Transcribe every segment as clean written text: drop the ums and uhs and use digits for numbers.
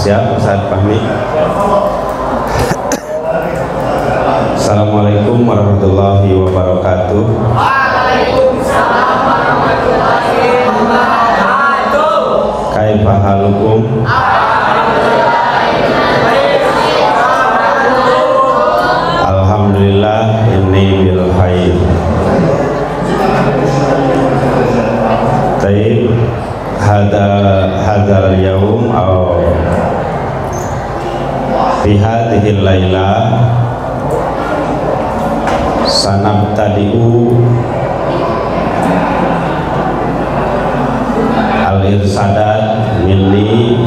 Siap Ustaz Fahmi. Assalamualaikum warahmatullahi wabarakatuh. Waalaikumsalam warahmatullahi wabarakatuh. Kaifa halukum? Alhamdulillah inni bil khair. Taib hadal yaum aw fi hadhil lailah sanabtadi'u al-irsadat minni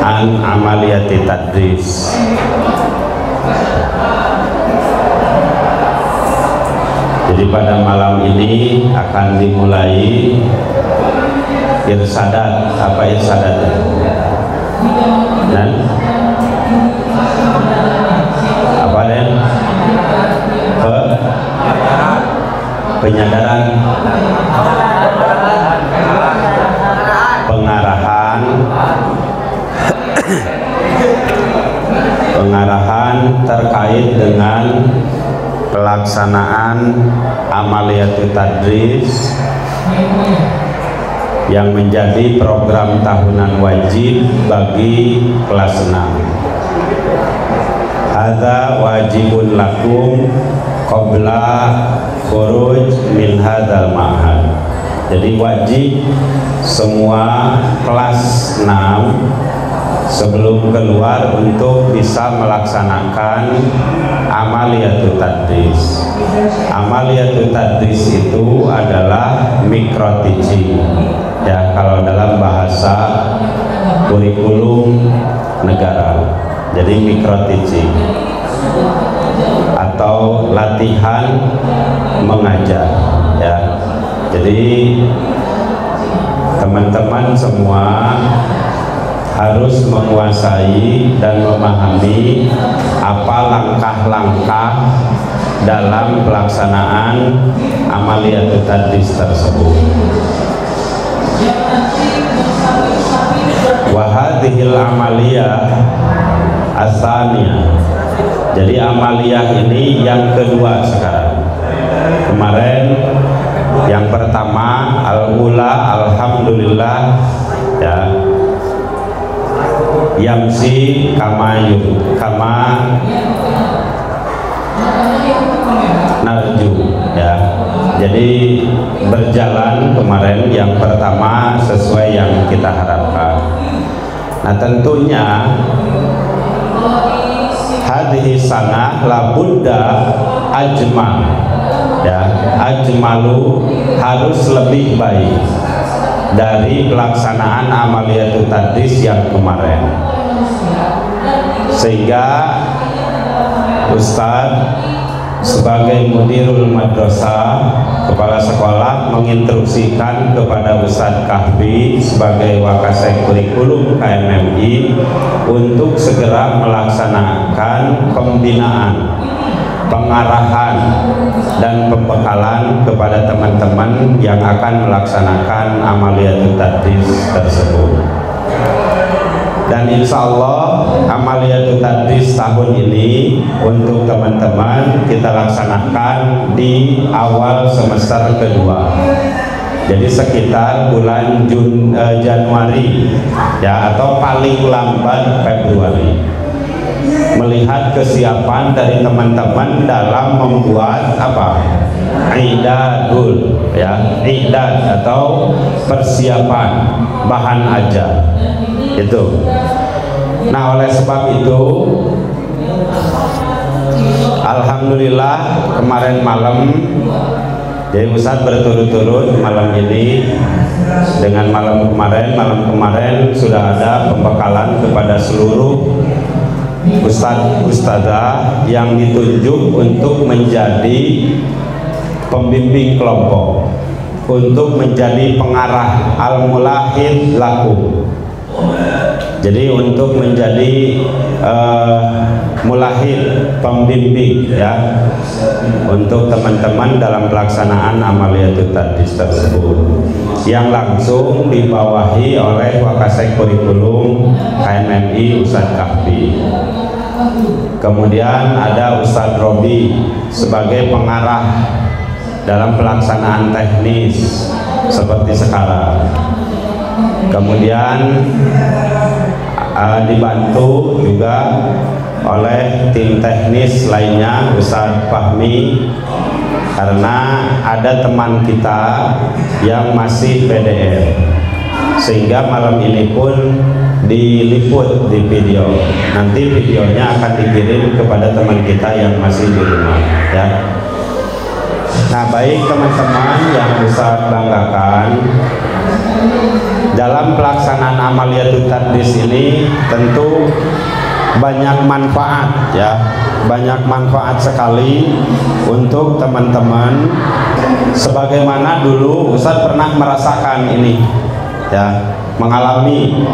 an amaliyati tadris. Jadi pada malam ini akan dimulai irsadat. Apa irsadat? Dan apa dan penyadaran, pengarahan terkait dengan pelaksanaan amaliyatul tadris yang menjadi program tahunan wajib bagi kelas 6. Hadza wajibun lakum qabla khuruj min hadzal ma'had. Jadi wajib semua kelas 6 sebelum keluar untuk bisa melaksanakan amaliyatul tadris. Amaliyatul tadris itu adalah micro teaching, ya, kalau dalam bahasa kurikulum negara. Jadi micro teaching atau latihan mengajar, ya. Jadi teman-teman semua harus menguasai dan memahami apa langkah-langkah dalam pelaksanaan amaliyatul tadris tersebut. Wa hadhil amaliyah asaniyah. Jadi amaliyah ini yang kedua sekarang. Kemarin yang pertama al-ula alhamdulillah, ya, yamsi kama narju, ya. Jadi berjalan kemarin yang pertama sesuai yang kita harapkan. Nah tentunya hadhihi sanah labudda ajmal, ya, ajmalu harus lebih baik dari pelaksanaan amaliyatul tadris yang kemarin, sehingga Ustadz sebagai mudirul madrasah, kepala sekolah, menginstruksikan kepada Ustadz Kahfi sebagai wakasek kurikulum KMMI untuk segera melaksanakan pembinaan, pengarahan dan pembekalan kepada teman-teman yang akan melaksanakan amaliyatul tadris tersebut. Dan insya Allah amaliyatul tadris tahun ini untuk teman-teman kita laksanakan di awal semester kedua. Jadi sekitar bulan Januari, ya, atau paling lambat Februari. Melihat kesiapan dari teman-teman dalam membuat apa? Idadul, ya, idad atau persiapan bahan ajar itu. Nah, oleh sebab itu alhamdulillah kemarin malam, jadi Ustadz berturut-turut malam ini dengan malam kemarin sudah ada pembekalan kepada seluruh ustadzah yang ditunjuk untuk menjadi pembimbing kelompok, untuk menjadi pengarah al-mulahid laku. Jadi untuk menjadi mulahid, pembimbing ya untuk teman-teman dalam pelaksanaan amaliyatut tadris tersebut yang langsung dibawahi oleh Wakasek Kurikulum KMMI Ustadz Kahfi. Kemudian ada Ustadz Robi sebagai pengarah dalam pelaksanaan teknis seperti sekarang. Kemudian dibantu juga oleh tim teknis lainnya Ustadz Fahmi, karena ada teman kita yang masih PDR sehingga malam ini pun diliput di video. Nanti videonya akan dikirim kepada teman kita yang masih di rumah ya. Nah, baik teman-teman yang Ustadz banggakan, dalam pelaksanaan amaliyatut tadris ini tentu banyak manfaat ya, banyak manfaat sekali untuk teman-teman. Sebagaimana dulu Ustadz pernah merasakan ini ya, mengalami.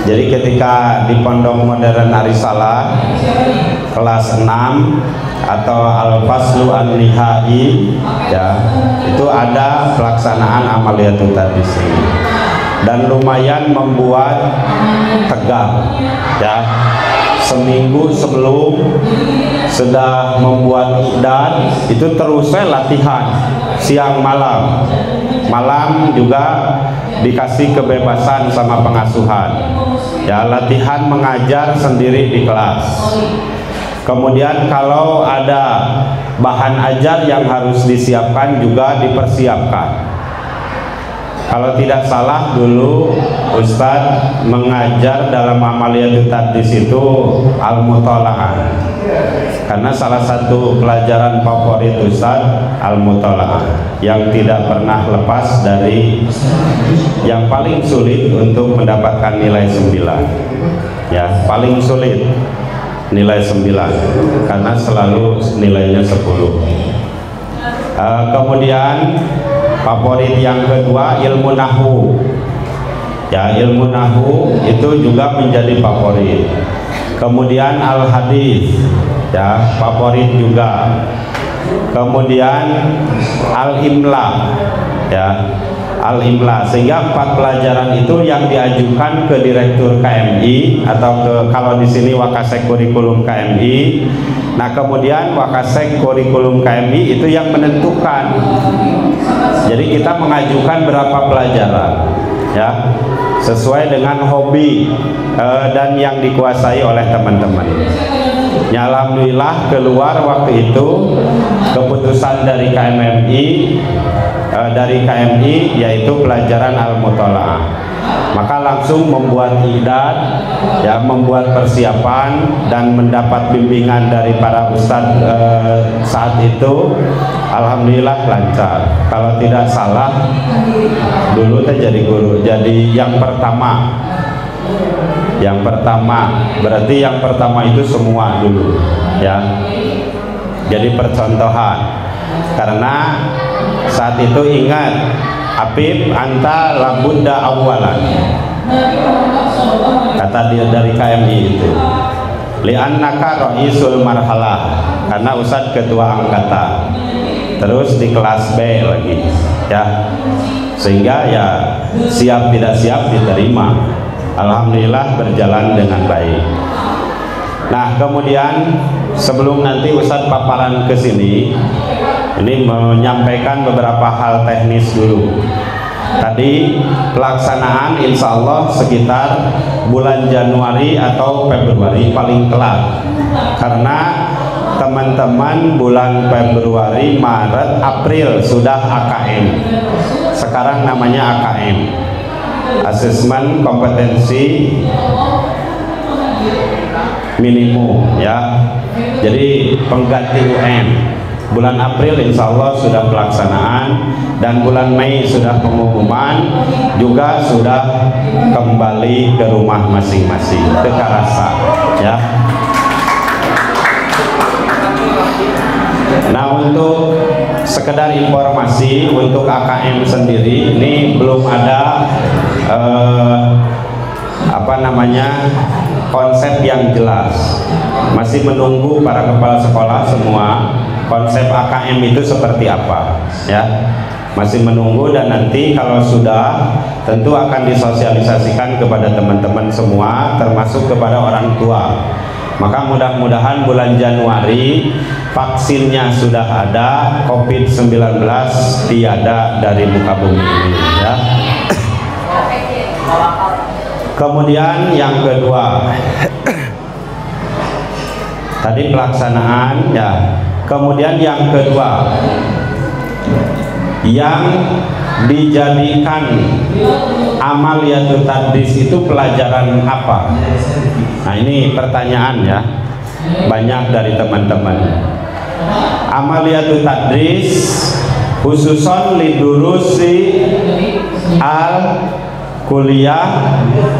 Jadi ketika di Pondok Modern Arisalah kelas 6 atau Al-Faslu An-Nihai ya, itu ada pelaksanaan amaliyatut tadris ini dan lumayan membuat tegang ya. Seminggu sebelum sudah membuat iqdad, itu terus saya latihan siang malam, malam juga dikasih kebebasan sama pengasuhan ya, latihan mengajar sendiri di kelas. Kemudian kalau ada bahan ajar yang harus disiapkan juga dipersiapkan. Kalau tidak salah dulu Ustadz mengajar dalam amaliyatut tadris itu al-mutola'ah, karena salah satu pelajaran favorit Ustadz al-mutola'ah yang tidak pernah lepas dari yang paling sulit untuk mendapatkan nilai 9 ya, paling sulit nilai 9 karena selalu nilainya 10. Kemudian favorit yang kedua ilmu nahu ya, ilmu nahu itu juga menjadi favorit. Kemudian al hadis ya, favorit juga. Kemudian al imla ya, al imla, sehingga 4 pelajaran itu yang diajukan ke Direktur KMI atau ke, kalau di sini Wakasek Kurikulum KMI. Nah, kemudian Wakasek Kurikulum KMI itu yang menentukan. Jadi kita mengajukan berapa pelajaran ya, sesuai dengan hobi dan yang dikuasai oleh teman-teman. Ya, alhamdulillah keluar waktu itu keputusan dari KMI yaitu pelajaran al-mutola'ah. Maka langsung membuat iqdad ya, membuat persiapan dan mendapat bimbingan dari para ustadz saat itu. Alhamdulillah lancar. Kalau tidak salah dulu saya jadi guru, jadi yang pertama berarti yang pertama itu semua dulu ya, jadi percontohan. Karena saat itu ingat, Habib anta labunda awalan, kata dia dari KMI itu, li'annaka ra'isul marhalah, karena Ustadz ketua angkatan, terus di kelas B lagi ya, sehingga ya siap tidak siap diterima. Alhamdulillah berjalan dengan baik. Nah, kemudian sebelum nanti Ustadz paparan ke sini, ini menyampaikan beberapa hal teknis dulu. Tadi pelaksanaan insya Allah sekitar bulan Januari atau Februari paling telat, karena teman-teman bulan Februari, Maret, April sudah AKM. Sekarang namanya AKM, asesmen kompetensi minimum ya. Jadi pengganti UN. Bulan April insya Allah sudah pelaksanaan, dan bulan Mei sudah pengumuman, juga sudah kembali ke rumah masing-masing, ke Karasa ya. Nah, untuk sekedar informasi untuk AKM sendiri ini belum ada konsep yang jelas. Masih menunggu para kepala sekolah semua konsep AKM itu seperti apa, ya. Masih menunggu, dan nanti kalau sudah tentu akan disosialisasikan kepada teman-teman semua, termasuk kepada orang tua. Maka mudah-mudahan bulan Januari vaksinnya sudah ada, COVID-19 tiada dari muka bumi ini, ya. Kemudian yang kedua, tadi pelaksanaan, ya. Kemudian yang kedua, yang dijadikan amaliyatul tadris itu pelajaran apa? Nah, ini pertanyaan, ya, banyak dari teman-teman. Amaliyatul tadris khususon lidurusi al kuliah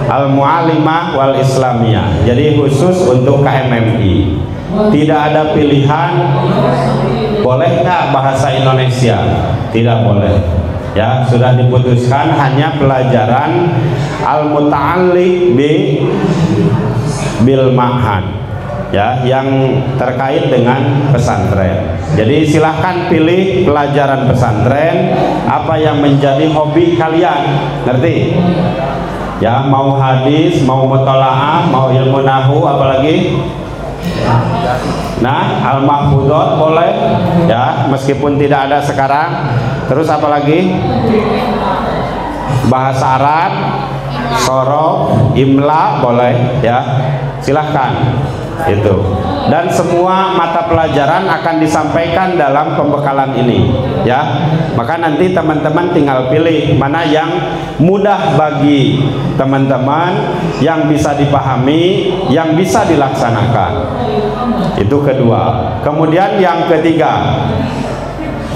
al mu'alimah wal islamiyah. Jadi khusus untuk KMMI. Tidak ada pilihan boleh nggak bahasa Indonesia, tidak boleh, ya. Sudah diputuskan hanya pelajaran al muta'alliq bil ma'had, ya, yang terkait dengan pesantren. Jadi silahkan pilih pelajaran pesantren apa yang menjadi hobi kalian, ngerti? Ya, mau hadis, mau mutolaah, mau ilmu nahu, apalagi nah, al-mahfudot boleh, ya, meskipun tidak ada sekarang. Terus apalagi? Bahasa Arab, sorof, imla boleh, ya. Silahkan itu. Dan semua mata pelajaran akan disampaikan dalam pembekalan ini, ya. Maka nanti teman-teman tinggal pilih mana yang mudah bagi teman-teman, yang bisa dipahami, yang bisa dilaksanakan. Itu kedua. Kemudian yang ketiga,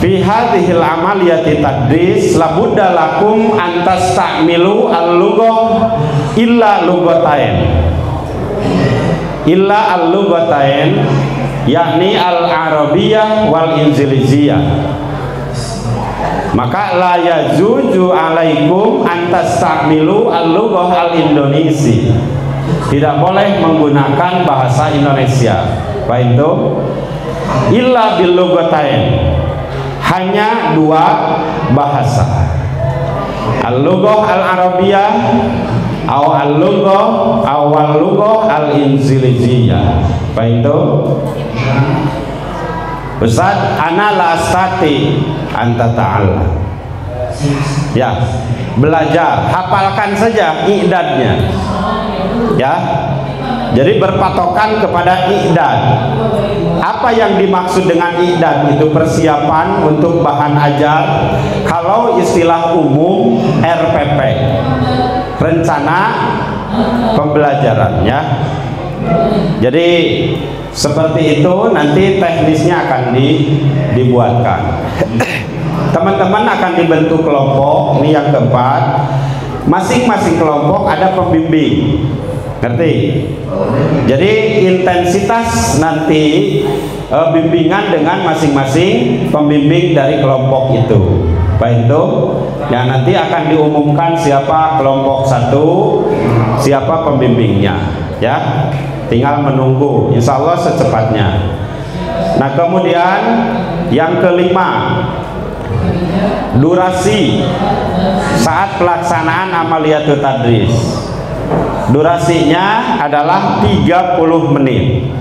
fi hadhil amaliyati tadris labudda lakum antasta'milu al-lughah illa al-lughatain yakni al-arabiyyah wal injiliziyah. Maka la yajuzu alaikum antasta'milu al-lughah al-indonesi. Tidak boleh menggunakan bahasa Indonesia. Apa itu? Illa bil lughatain. Hanya dua bahasa. Al-lughah al-arabiyyah al-lughah al-injiliziyah. Apa itu? Ustaz, ana la astati anta ta'ala. Ya, belajar, hafalkan saja i'dadnya. Ya. Jadi berpatokan kepada i'dad. Apa yang dimaksud dengan i'dad? Itu persiapan untuk bahan ajar. Kalau istilah umum RPP, rencana pembelajaran, ya. Jadi seperti itu, nanti teknisnya akan dibuatkan. Teman-teman akan dibentuk kelompok. Ini yang keempat. Masing-masing kelompok ada pembimbing, ngerti? Jadi intensitas nanti bimbingan dengan masing-masing pembimbing dari kelompok itu. Baik itu, ya, nanti akan diumumkan siapa kelompok satu, siapa pembimbingnya, ya. Tinggal menunggu, insya Allah secepatnya. Nah, kemudian yang kelima, durasi saat pelaksanaan amaliyatul tadris. Durasinya adalah 30 menit.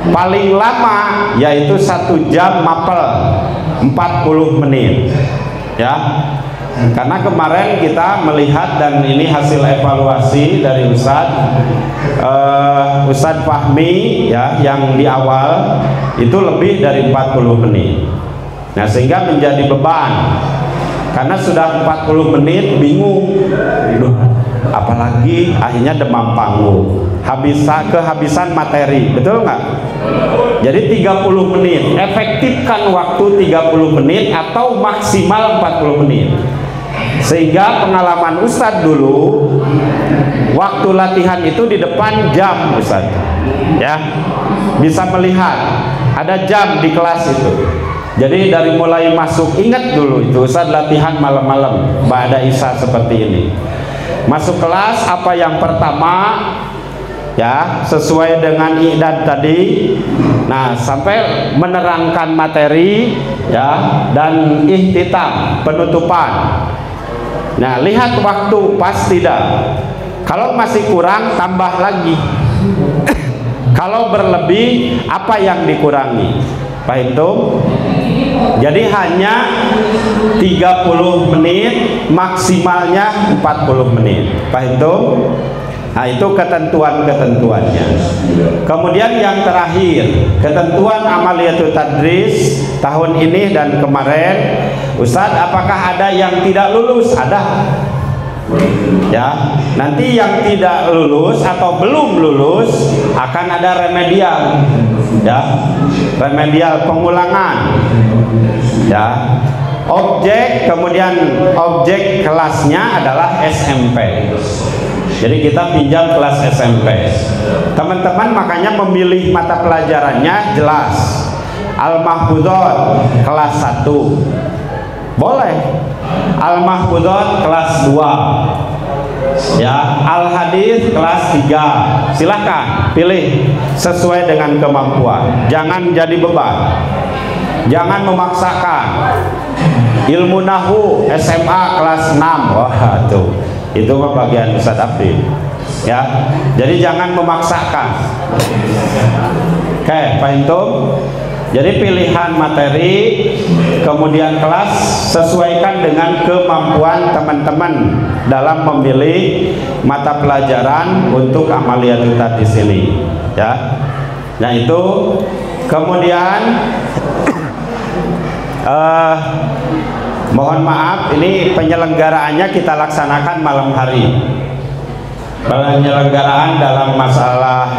Paling lama yaitu 1 jam mapel 40 menit, ya. Karena kemarin kita melihat, dan ini hasil evaluasi dari Ustadz Fahmi, ya, yang di awal itu lebih dari 40 menit. Nah, sehingga menjadi beban. Karena sudah 40 menit bingung, apalagi akhirnya demam panggung, kehabisan materi, betul nggak? Jadi 30 menit, efektifkan waktu 30 menit atau maksimal 40 menit. Sehingga pengalaman Ustadz dulu, waktu latihan itu di depan jam, Ustadz, ya, bisa melihat ada jam di kelas itu. Jadi dari mulai masuk, ingat dulu itu Ustadz latihan malam-malam ba'da isya seperti ini. masuk kelas apa yang pertama, ya, sesuai dengan i'dad tadi. Nah, sampai menerangkan materi, ya, dan ihtitam, penutupan. Nah, lihat waktu pas tidak. Kalau masih kurang, tambah lagi. Kalau berlebih, apa yang dikurangi? Paham tuh? Jadi hanya 30 menit, maksimalnya 40 menit. Paham tuh? Nah, itu ketentuan-ketentuannya. Kemudian yang terakhir, ketentuan amaliyatul tadris tahun ini dan kemarin. Ustadz, apakah ada yang tidak lulus? Ada. Ya, nanti yang tidak lulus atau belum lulus akan ada remedial, ya, remedial pengulangan, ya. Kemudian objek kelasnya adalah SMP. Jadi kita pinjam kelas SMP. Teman-teman makanya memilih mata pelajarannya jelas. Al-Mahfudhot kelas 1 boleh, Al-Mahfudhot kelas 2, ya, Al-Hadis kelas 3. Silahkan pilih sesuai dengan kemampuan, jangan jadi beban, jangan memaksakan. Ilmu Nahu SMA kelas 6, wah tuh, itu mah bagian Ustadz Abdi, ya, jadi jangan memaksakan. Oke, paham tuh? Jadi pilihan materi, kemudian kelas sesuaikan dengan kemampuan teman-teman dalam memilih mata pelajaran untuk amaliyatul tadris ini, ya. Nah itu, kemudian mohon maaf, ini penyelenggaraannya kita laksanakan malam hari. Penyelenggaraan dalam masalah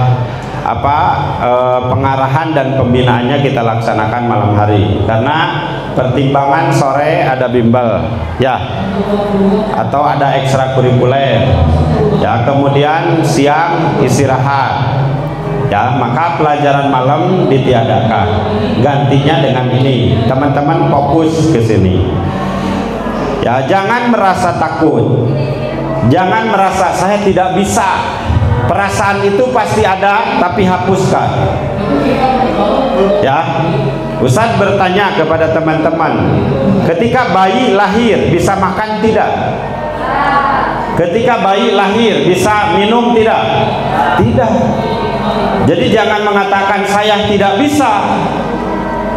pengarahan dan pembinaannya kita laksanakan malam hari karena pertimbangan sore ada bimbel, ya, atau ada ekstrakurikuler, ya, kemudian siang istirahat, ya, maka pelajaran malam ditiadakan, gantinya dengan ini. Teman-teman fokus ke sini, ya, jangan merasa takut, jangan merasa saya tidak bisa. Perasaan itu pasti ada, tapi hapuskan. Ya, Ustadz bertanya kepada teman-teman, ketika bayi lahir bisa makan tidak? Ketika bayi lahir bisa minum tidak? Tidak. Jadi jangan mengatakan saya tidak bisa,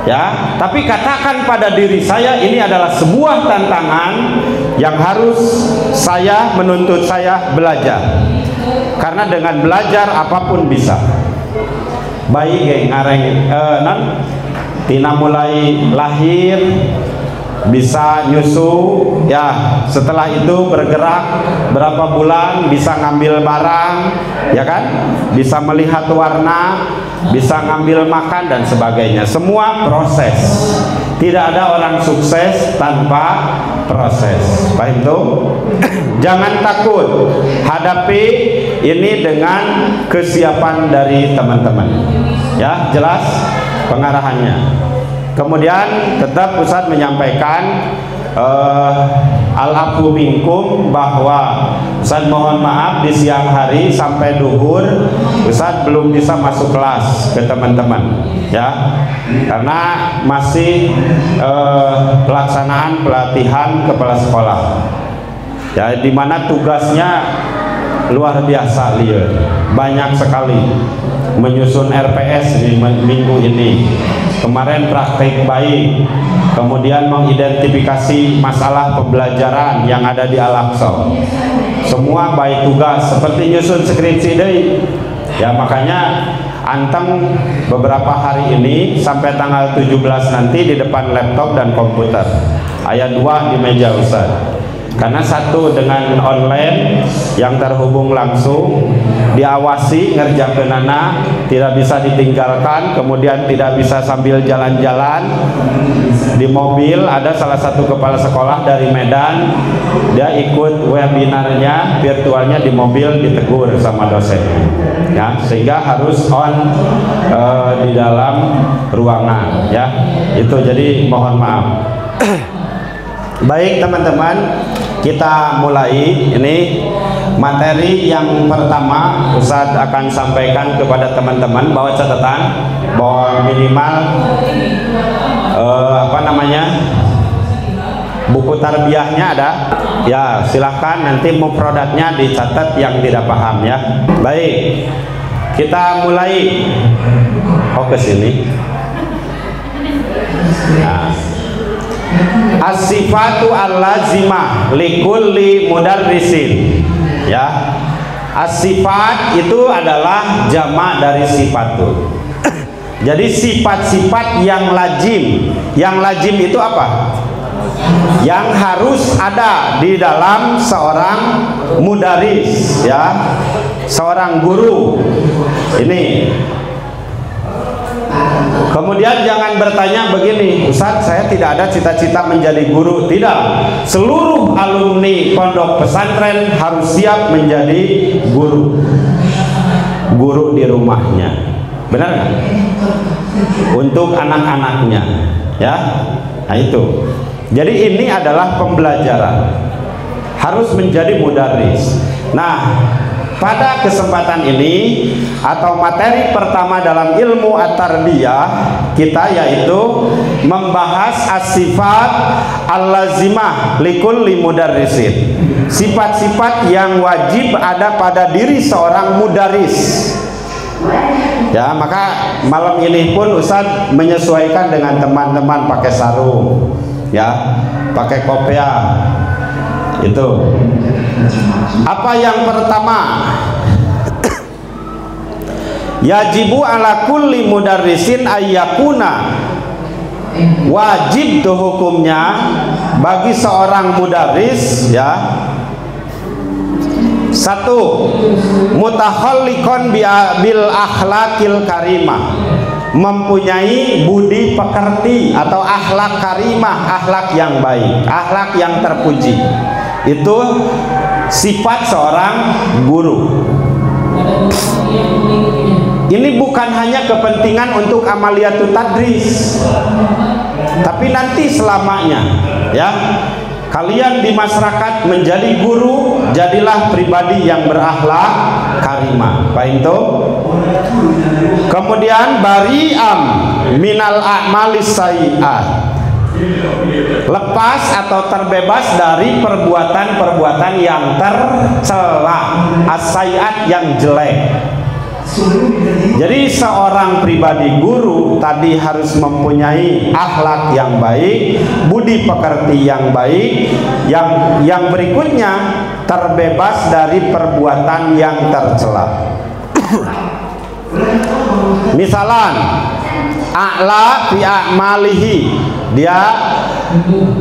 ya, tapi katakan pada diri saya ini adalah sebuah tantangan yang harus saya menuntut saya belajar. Karena dengan belajar apapun bisa. Bayi kayak ngareng tina mulai lahir bisa nyusu, ya, setelah itu bergerak berapa bulan bisa ngambil barang, ya kan, bisa melihat warna, bisa ngambil makan dan sebagainya. Semua proses. Tidak ada orang sukses tanpa proses. Paham tuh? Jangan takut, hadapi ini dengan kesiapan dari teman-teman, ya, jelas pengarahannya. Kemudian tetap Ustadz menyampaikan al-afu minkum, bahwa Ustadz mohon maaf di siang hari sampai duhur Ustadz belum bisa masuk kelas ke teman-teman, ya, karena masih pelaksanaan pelatihan kepala sekolah, ya, dimana tugasnya luar biasa, lihat banyak sekali, menyusun RPS di minggu ini. Kemarin praktik baik, kemudian mengidentifikasi masalah pembelajaran yang ada di Al-Aqsa. Semua baik tugas, seperti nyusun skripsi deh. Ya, makanya anteng beberapa hari ini sampai tanggal 17 nanti di depan laptop dan komputer. Ayat 2 di meja Ustaz. Karena satu dengan online yang terhubung langsung, diawasi ngerjakeunana, tidak bisa ditinggalkan, kemudian tidak bisa sambil jalan-jalan di mobil. Ada salah satu kepala sekolah dari Medan, dia ikut webinarnya virtualnya di mobil, ditegur sama dosennya, ya, sehingga harus on di dalam ruangan, ya, itu. Jadi mohon maaf. Baik teman-teman, kita mulai ini materi yang pertama Ustadz akan sampaikan kepada teman-teman, bawa catatan, bahwa minimal buku tarbiyahnya ada ya, silahkan nanti mufradatnya dicatat yang tidak paham ya. Baik, kita mulai. Ke sini. Nah, as-sifatu al-lazimah likulli mudarrisin ya. As-sifat itu adalah jamak dari sifatu. Jadi sifat-sifat yang lazim. Yang lazim itu apa? Yang harus ada di dalam seorang mudaris ya, seorang guru. Ini. Kemudian jangan bertanya begini, Ustadz saya tidak ada cita-cita menjadi guru. Tidak, seluruh alumni pondok pesantren harus siap menjadi guru. Guru di rumahnya, benar nggak? Untuk anak-anaknya ya. Nah itu. Jadi ini adalah pembelajaran, harus menjadi mudaris. Nah, pada kesempatan ini atau materi pertama dalam ilmu at-tarbiyah kita yaitu membahas as-sifat al-lazimah likulli mudarrisin. Sifat-sifat yang wajib ada pada diri seorang mudaris. Ya, maka malam ini pun Ustadz menyesuaikan dengan teman-teman pakai sarung ya, pakai kopiah. Itu apa yang pertama? Yajibu ala kulli mudarrisin ayyakuna, wajib tuh hukumnya bagi seorang mudarris ya. Satu, mutakhalliqan bil akhlaqil karimah, mempunyai budi pekerti atau akhlak karimah, akhlak yang baik, akhlak yang terpuji. Itu sifat seorang guru. Ini bukan hanya kepentingan untuk amaliyatut tadris, tapi nanti selamanya ya. Kalian di masyarakat menjadi guru, jadilah pribadi yang berakhlak karimah. Pak itu. Kemudian bari'am minal a'malis sayyi'at, lepas atau terbebas dari perbuatan-perbuatan yang tercela, as-sayyi'at yang jelek. Jadi seorang pribadi guru tadi harus mempunyai akhlak yang baik, budi pekerti yang baik, yang berikutnya terbebas dari perbuatan yang tercela. Misalan, a'la fi a'malihi, dia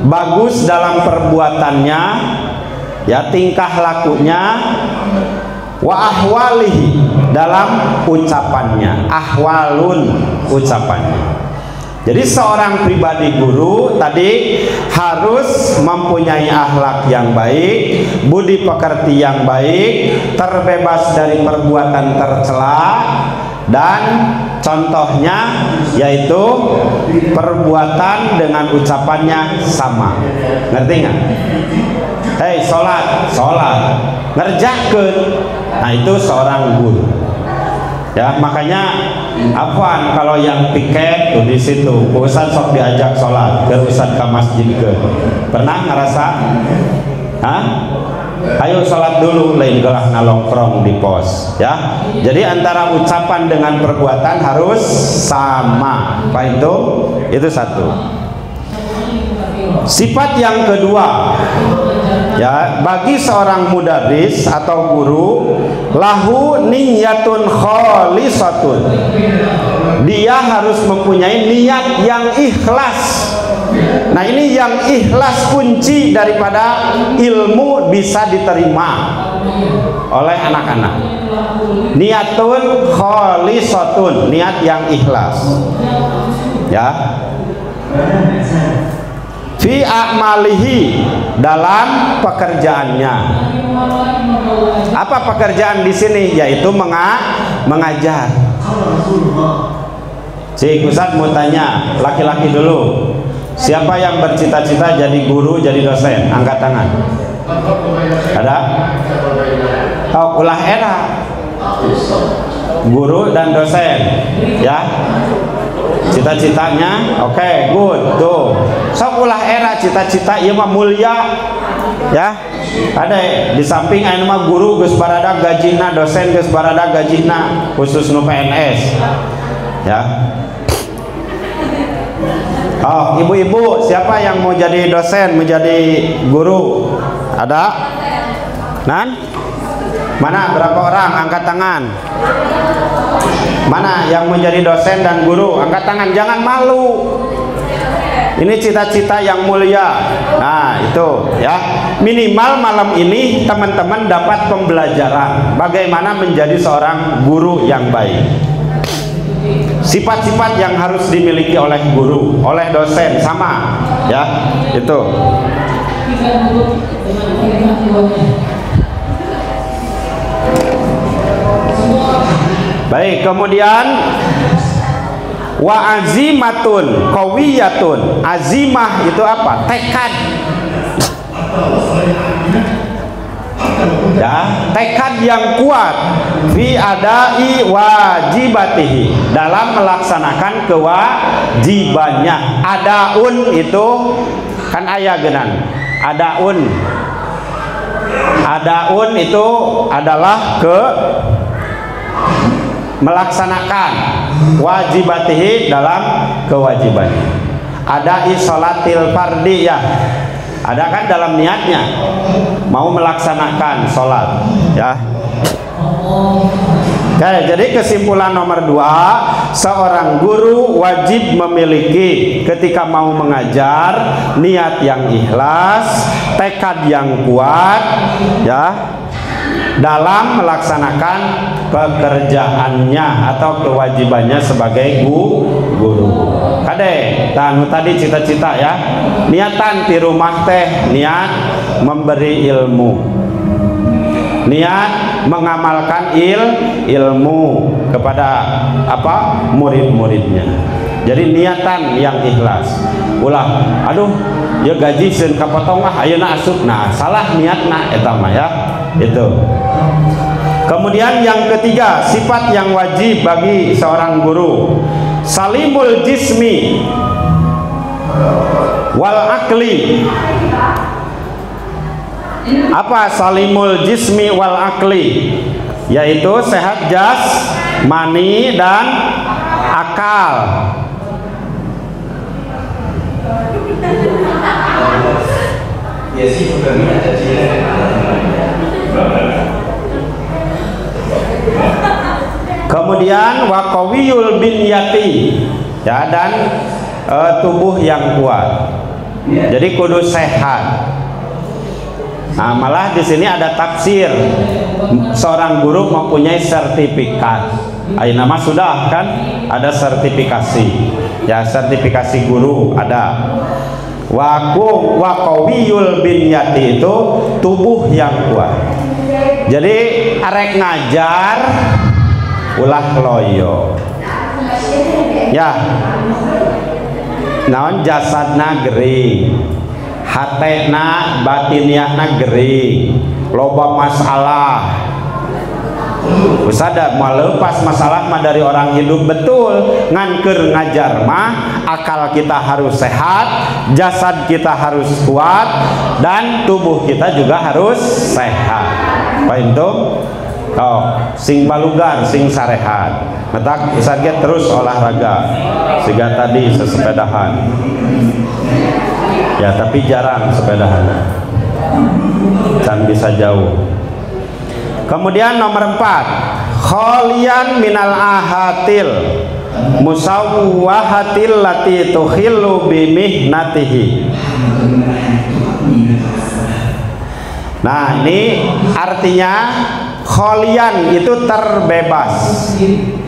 bagus dalam perbuatannya, ya tingkah lakunya, wa ahwalihi, dalam ucapannya, ahwalun, ucapannya. Jadi seorang pribadi guru tadi harus mempunyai akhlak yang baik, budi pekerti yang baik, terbebas dari perbuatan tercela, dan contohnya yaitu perbuatan dengan ucapannya sama. Ngerti nggak? Hei, sholat, ngerjakeun. Nah itu seorang guru. Ya, makanya afwan kalau yang piket tuh di situ, Ustaz sok diajak sholat, ke Ustaz ke masjid ke. Pernah ngerasa? Hah? Ayo sholat dulu, lain gelah nalongkrong di pos. Ya, jadi antara ucapan dengan perbuatan harus sama. Apa itu? Itu satu. Sifat yang kedua, ya, bagi seorang mudarris atau guru, lahu niyatun khalisatun, dia harus mempunyai niat yang ikhlas. Nah ini yang ikhlas kunci daripada ilmu bisa diterima oleh anak-anak. Niatun khalisatun, niat yang ikhlas, ya. Fi a'malihi, dalam pekerjaannya. Apa pekerjaan di sini? Yaitu mengajar. Cik Ustaz mau tanya, laki-laki dulu. Siapa yang bercita-cita jadi guru, jadi dosen? Angkat tangan. Ada? Oh, ulah era guru dan dosen, ya. Cita-citanya, oke, good, tuh. Sok ulah era cita-cita ieu mah mulia, ya. Ada di samping anu mah guru geus barada gajina, dosen geus barada gajina, khusus nu PNS, ya. Oh, ibu-ibu, siapa yang mau jadi dosen, menjadi guru? Ada? Nan? Mana berapa orang? Angkat tangan. Mana yang menjadi dosen dan guru? Angkat tangan, jangan malu. Ini cita-cita yang mulia. Nah, itu ya. Minimal malam ini teman-teman dapat pembelajaran bagaimana menjadi seorang guru yang baik. Sifat-sifat yang harus dimiliki oleh guru, oleh dosen sama, ya. Itu. Baik, kemudian wa azimatun qawiyatun. Azimah itu apa? Tekad. Ya, tekad yang kuat fi adai wajibatihi, dalam melaksanakan kewajibannya. Adaun itu kan aya geunan. Adaun itu adalah melaksanakan wajibatihi, dalam kewajibannya. Adai sholatil fardiyah, ada kan dalam niatnya mau melaksanakan sholat, ya. Oke, jadi kesimpulan nomor 2, seorang guru wajib memiliki ketika mau mengajar niat yang ikhlas, tekad yang kuat, ya, dalam melaksanakan pekerjaannya atau kewajibannya sebagai guru. Kade, tadi cita-cita ya, niatan di rumah teh niat memberi ilmu, niat mengamalkan ilmu kepada murid-muridnya. Jadi niatan yang ikhlas. Ulah, aduh, ya gaji sen kapotong ah, ayeuna asup. Nah, salah niatna eta mah ya. Itu. Kemudian yang ketiga, sifat yang wajib bagi seorang guru, salimul jismi wal akli. Apa salimul jismi wal akli? Yaitu sehat jasmani dan akal. Kemudian waqawiyul binyati, ya, dan tubuh yang kuat. Jadi kudu sehat. Nah, malah di sini ada tafsir, seorang guru mempunyai sertifikat. Ayeuna mah sudah kan ada sertifikasi, ya, sertifikasi guru ada. Waqawiyul binyati itu tubuh yang kuat. Jadi arek ngajar ulah loyo, ya, naon jasadna gering, hatena batiniahna gering, loba masalah. Usada melepas masalah mah dari orang hidup, betul. Nganker ngajar mah akal kita harus sehat, jasad kita harus kuat, dan tubuh kita juga harus sehat. Paham tuh? Oh, sing balugan, sing sarehat. Metak usage terus olahraga. Siga tadi sesepedahan. Ya, tapi jarang sepedahan. Can bisa jauh. Kemudian nomor 4, kholian minal ahatil musawwahatil lati tukhillu bimihnatihi. Nah, ini artinya kholian itu terbebas,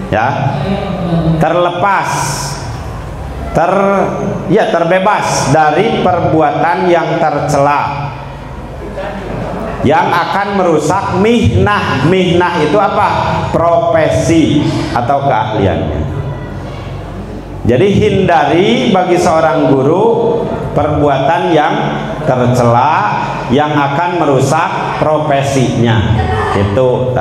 ya, terlepas, terbebas dari perbuatan yang tercela yang akan merusak mihnah. Mihnah itu apa? Profesi atau keahliannya. Jadi hindari bagi seorang guru perbuatan yang tercela yang akan merusak profesinya. Itu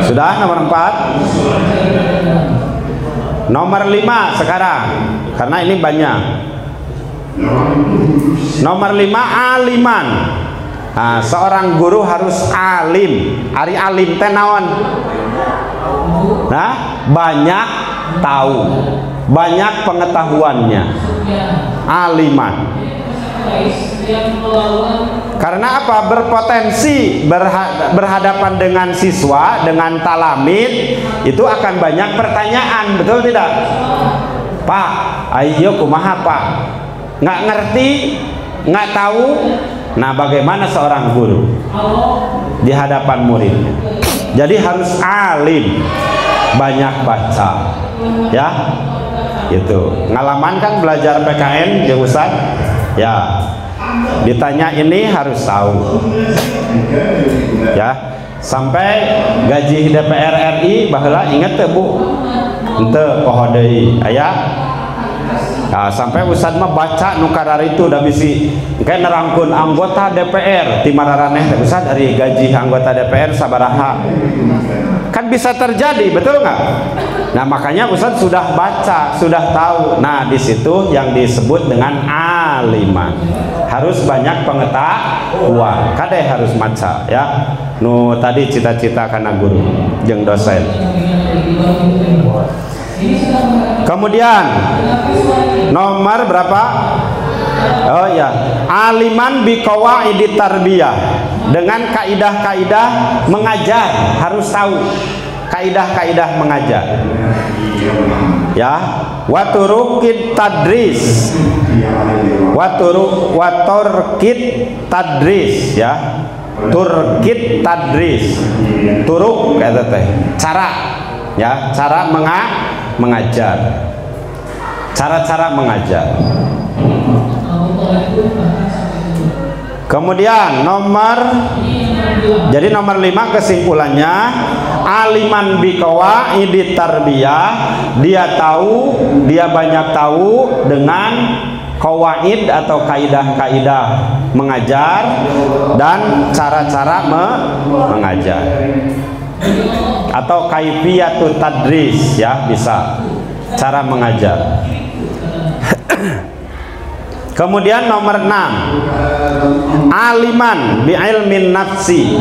sudah nomor 4. Nomor 5 sekarang, karena ini banyak. Nomor 5, aliman. Nah, seorang guru harus alim. Ari alim teh naon? Nah, banyak tahu, banyak pengetahuannya. Aliman. Karena apa? Berpotensi berhadapan dengan siswa, dengan talamid, itu akan banyak pertanyaan, betul tidak? Pak, ayo kumaha Pak? Nggak ngerti, nggak tahu. Nah, bagaimana seorang guru di hadapan muridnya? Jadi harus alim, banyak baca, ya. Gitu. Ngalaman kan belajar PKN, ya Ustaz? Ya. Ditanya ini harus tahu. Ya. Sampai gaji DPR RI baheula inget teu Bu? Henteu poho deui aya. Nah, sampai Ustaz mah baca nu kadar itu udah bisi kayak nerangkun anggota DPR ti mararaneh Ustaz dari gaji anggota DPR sabaraha. Kan bisa terjadi, betul nggak? Nah, makanya Ustaz sudah baca, sudah tahu. Nah, di situ yang disebut dengan aliman. Harus banyak pengetahuan. Kade harus maca ya. Nu tadi cita-cita kana guru jeung dosen. Kemudian nomor berapa? Oh ya, aliman bi qawaidit tarbiyah, dengan kaidah-kaidah mengajar, harus tahu kaidah-kaidah mengajar. Ya, wa turukit tadris. Wa turkit tadris ya. Turkit tadris. Turuk kata teh. Cara ya, cara mengajar, cara-cara mengajar. Kemudian jadi nomor 5 kesimpulannya, aliman bi qawaidit tarbiyah, dia tahu, dia banyak tahu dengan qawaid atau kaidah-kaidah mengajar dan cara-cara mengajar. Atau kaifiyatut tadris ya, bisa cara mengajar. Kemudian nomor 6, aliman bi ilmin nafsi.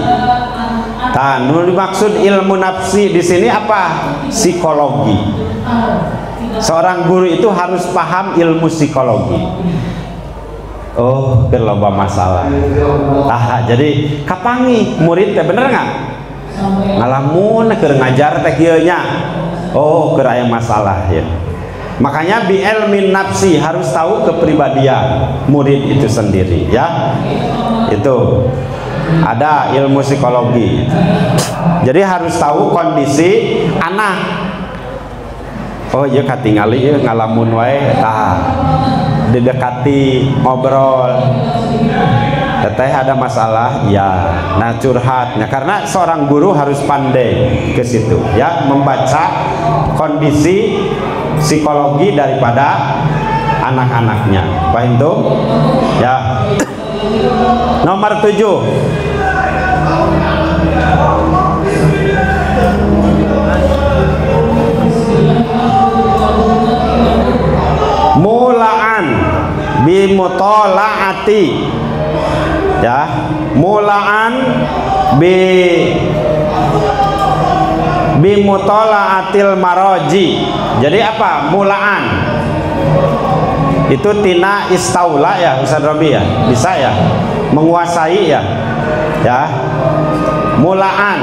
Nah, dimaksud ilmu nafsi di sini apa? Psikologi. Seorang guru itu harus paham ilmu psikologi. Oh, keloba masalah. Jadi kapangi murid teh bener nggak? Ngalamun keur ngajar teh kieu nya. Oh, keur aya masalah ya. Makanya bi ilmin nafsi, harus tahu kepribadian murid itu sendiri ya. Itu ada ilmu psikologi. Jadi harus tahu kondisi anak. Oh iya katingali ya, ngalamun wae didekati, ngobrol. Teteh ada masalah ya, nah curhatnya. Karena seorang guru harus pandai ke situ ya, membaca kondisi psikologi daripada anak-anaknya. Paham tuh? Ya. Nomor 7, mulaan bimutolaati ya, mulaan bimutolaatil maroji. Jadi apa mulaan? Itu tina istaula ya Ustaz Robi ya, bisa ya, menguasai ya, ya mulaan.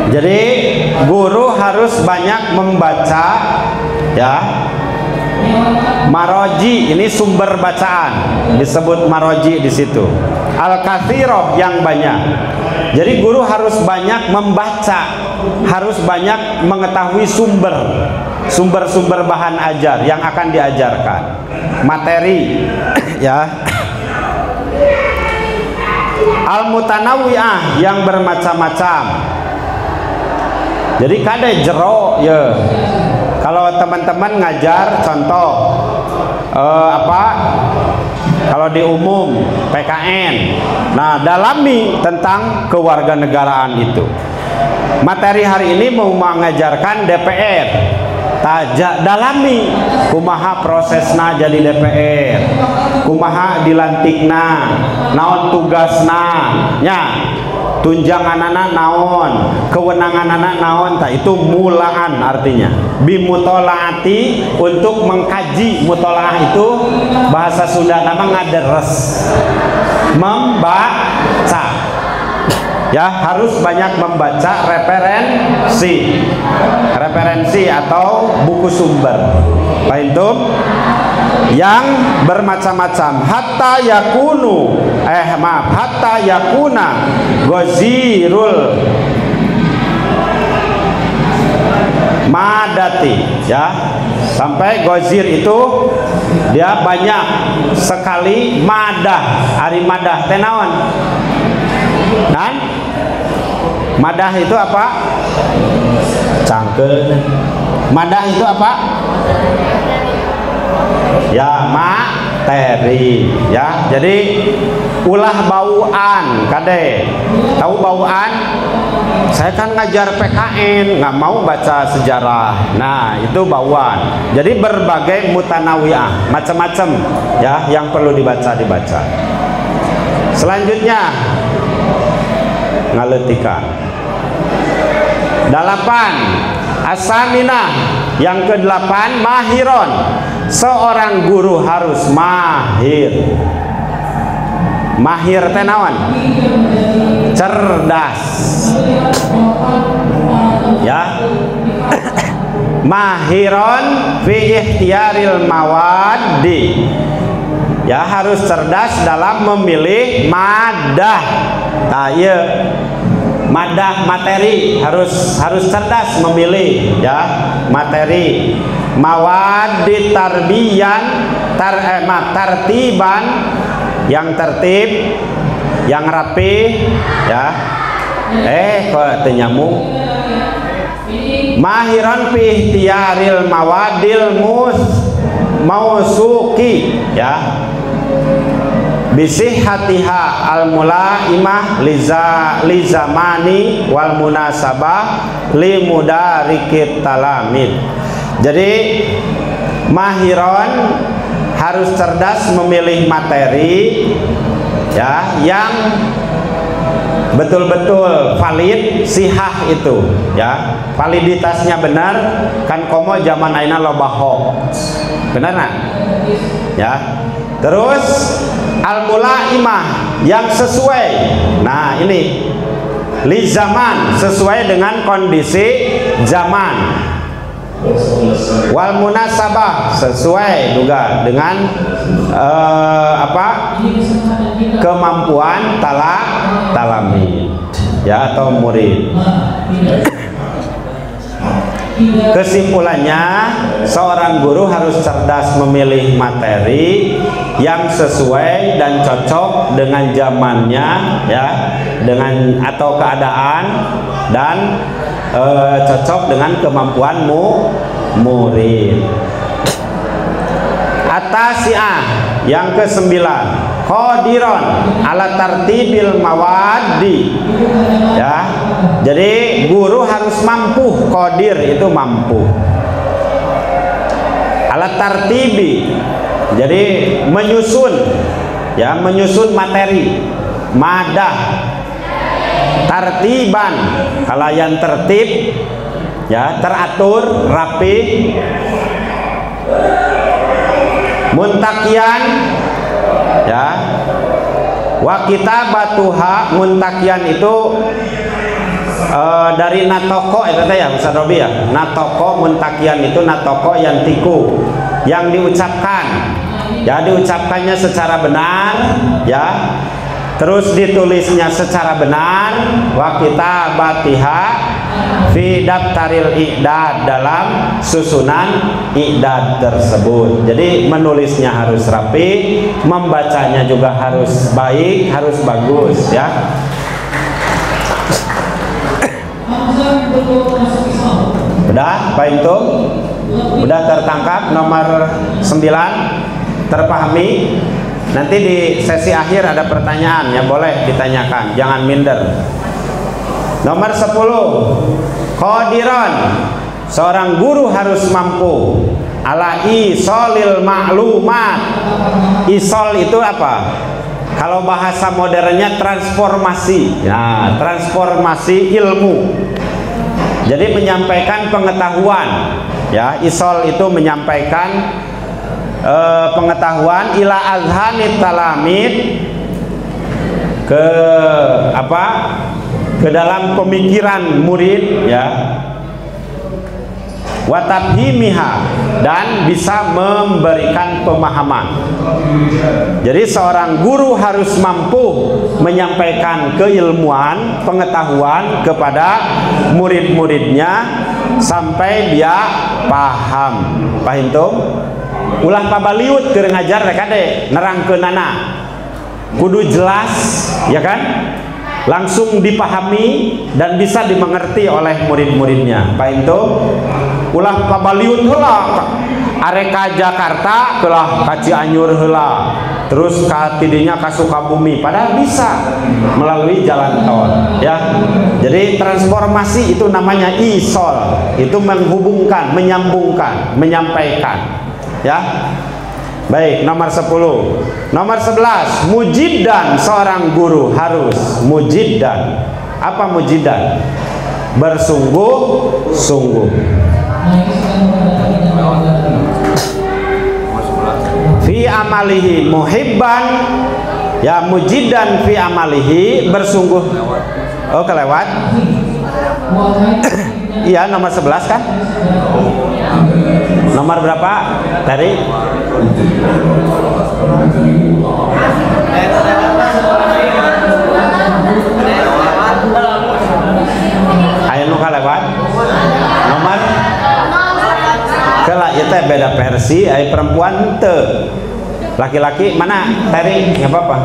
Jadi guru harus banyak membaca ya. Maroji ini sumber bacaan, disebut maroji di situ. Al-katsiroh yang banyak. Jadi guru harus banyak membaca, harus banyak mengetahui sumber sumber-sumber bahan ajar yang akan diajarkan, materi ya. Al-mutanawwi'ah yang bermacam-macam. Jadi kade jero ya. Kalau teman-teman ngajar contoh kalau di umum PKN, nah dalami tentang kewarganegaraan itu. Materi hari ini mau mengajarkan DPR, tajak dalami kumaha prosesna jadi DPR, kumaha dilantikna, naon tugasna nya, tunjangan anak naon, kewenangan anak naon, itu mulaan artinya. Bimutolaati, untuk mengkaji. Mutolaah itu bahasa Sunda nama ngaderes, membaca ya, harus banyak membaca referensi atau buku sumber paham yang bermacam-macam, hatta yakuna gozirul madati ya, sampai gozir itu dia banyak sekali madah. Ari madah tenawan dan madah itu apa? Cangkeun. Madah itu apa? Ya, materi ya. Jadi ulah bauan kade. Tahu bauan? Saya kan ngajar PKN, nggak mau baca sejarah. Nah, itu bauan. Jadi berbagai mutanawwi'ah, macam-macam ya yang perlu dibaca. Selanjutnya ngaletikan 8 asaminah, yang ke-8 mahiron, seorang guru harus mahir. Mahir tenawan cerdas ya. Mahiron fi ikhtiyaril mawadi ya, harus cerdas dalam memilih madah. Iya, madah materi harus cerdas memilih ya materi. Mawadi tarbiyan tartiban, yang tertib, yang rapi ya. Kok nyamuk. Mahiran fi ihtiyaril mawadil mausuki ya, bisihatiha al-mulaimah lizamani wal munasabah limudarikit talamid. Jadi mahiron harus cerdas memilih materi ya, yang betul-betul valid, sihah itu ya, validitasnya benar. Kan komo zaman aina loba hoax, benar nak ya. Terus al-mulaimah, yang sesuai. Nah ini li zaman, sesuai dengan kondisi zaman. Wal munasabah, sesuai juga dengan kemampuan talami ya, atau murid. Kesimpulannya, seorang guru harus cerdas memilih materi yang sesuai dan cocok dengan zamannya ya, dengan atau keadaan, dan cocok dengan kemampuan murid. Atasi'ah, yang ke-9 qadiron ala tartibil mawadi ya. Jadi guru harus mampu, qadir itu mampu, ala tartibi, jadi menyusun ya, menyusun materi, madah, tartiban, kalayan tertib ya, teratur, rapi, muntakian ya, wa kitabatuha, muntakian itu dari natoko itu ya Ustaz Robi ya. Natoko, muntakian itu natoko yang tiku, yang diucapkan ya, diucapkannya secara benar ya. terus ditulisnya secara benar, wa kitabatiha fi daftaril i'dad, dalam susunan i'dad tersebut. Jadi menulisnya harus rapi, membacanya juga harus baik, harus bagus ya. Udah, Pak itu? Udah tertangkap nomor 9? Terpahami? Nanti di sesi akhir ada pertanyaan ya, boleh ditanyakan, jangan minder. Nomor 10, qadiran, seorang guru harus mampu ala isolil ma'lumat. Isol itu apa? Kalau bahasa modernnya transformasi. Nah, transformasi ilmu. Jadi menyampaikan pengetahuan ya. Isol itu menyampaikan pengetahuan ila azhanit talamid, ke apa, ke dalam pemikiran murid ya, wa tabhimiha, dan bisa memberikan pemahaman. Jadi seorang guru harus mampu menyampaikan keilmuan, pengetahuan kepada murid-muridnya sampai dia paham. Paham tuh? Ulah pabaliut keur ngajar rek ade nerangkeunana kudu jelas ya kan, langsung dipahami dan bisa dimengerti oleh murid-muridnya. Paham tuh? Ulah pabaliut heula areka Jakarta kelah ka Cianjur heula, terus ka tidinya ka Sukabumi, padahal bisa melalui jalan tol ya. Jadi transformasi itu namanya isol, itu menghubungkan, menyambungkan, menyampaikan ya. Baik, nomor 10. Nomor 11, mujiddan, seorang guru harus mujiddan. Apa mujiddan? Bersungguh-sungguh. Fi amalihi muhibban, ya, mujiddan fi amalihi, bersungguh. Oh, kelewat. Iya, nomor 11 kan? Nomor berapa tadi? Ayo nu kalewat. Nomor kela itu beda versi. Ayo perempuan te, laki-laki mana tadi? Nggak apa-apa.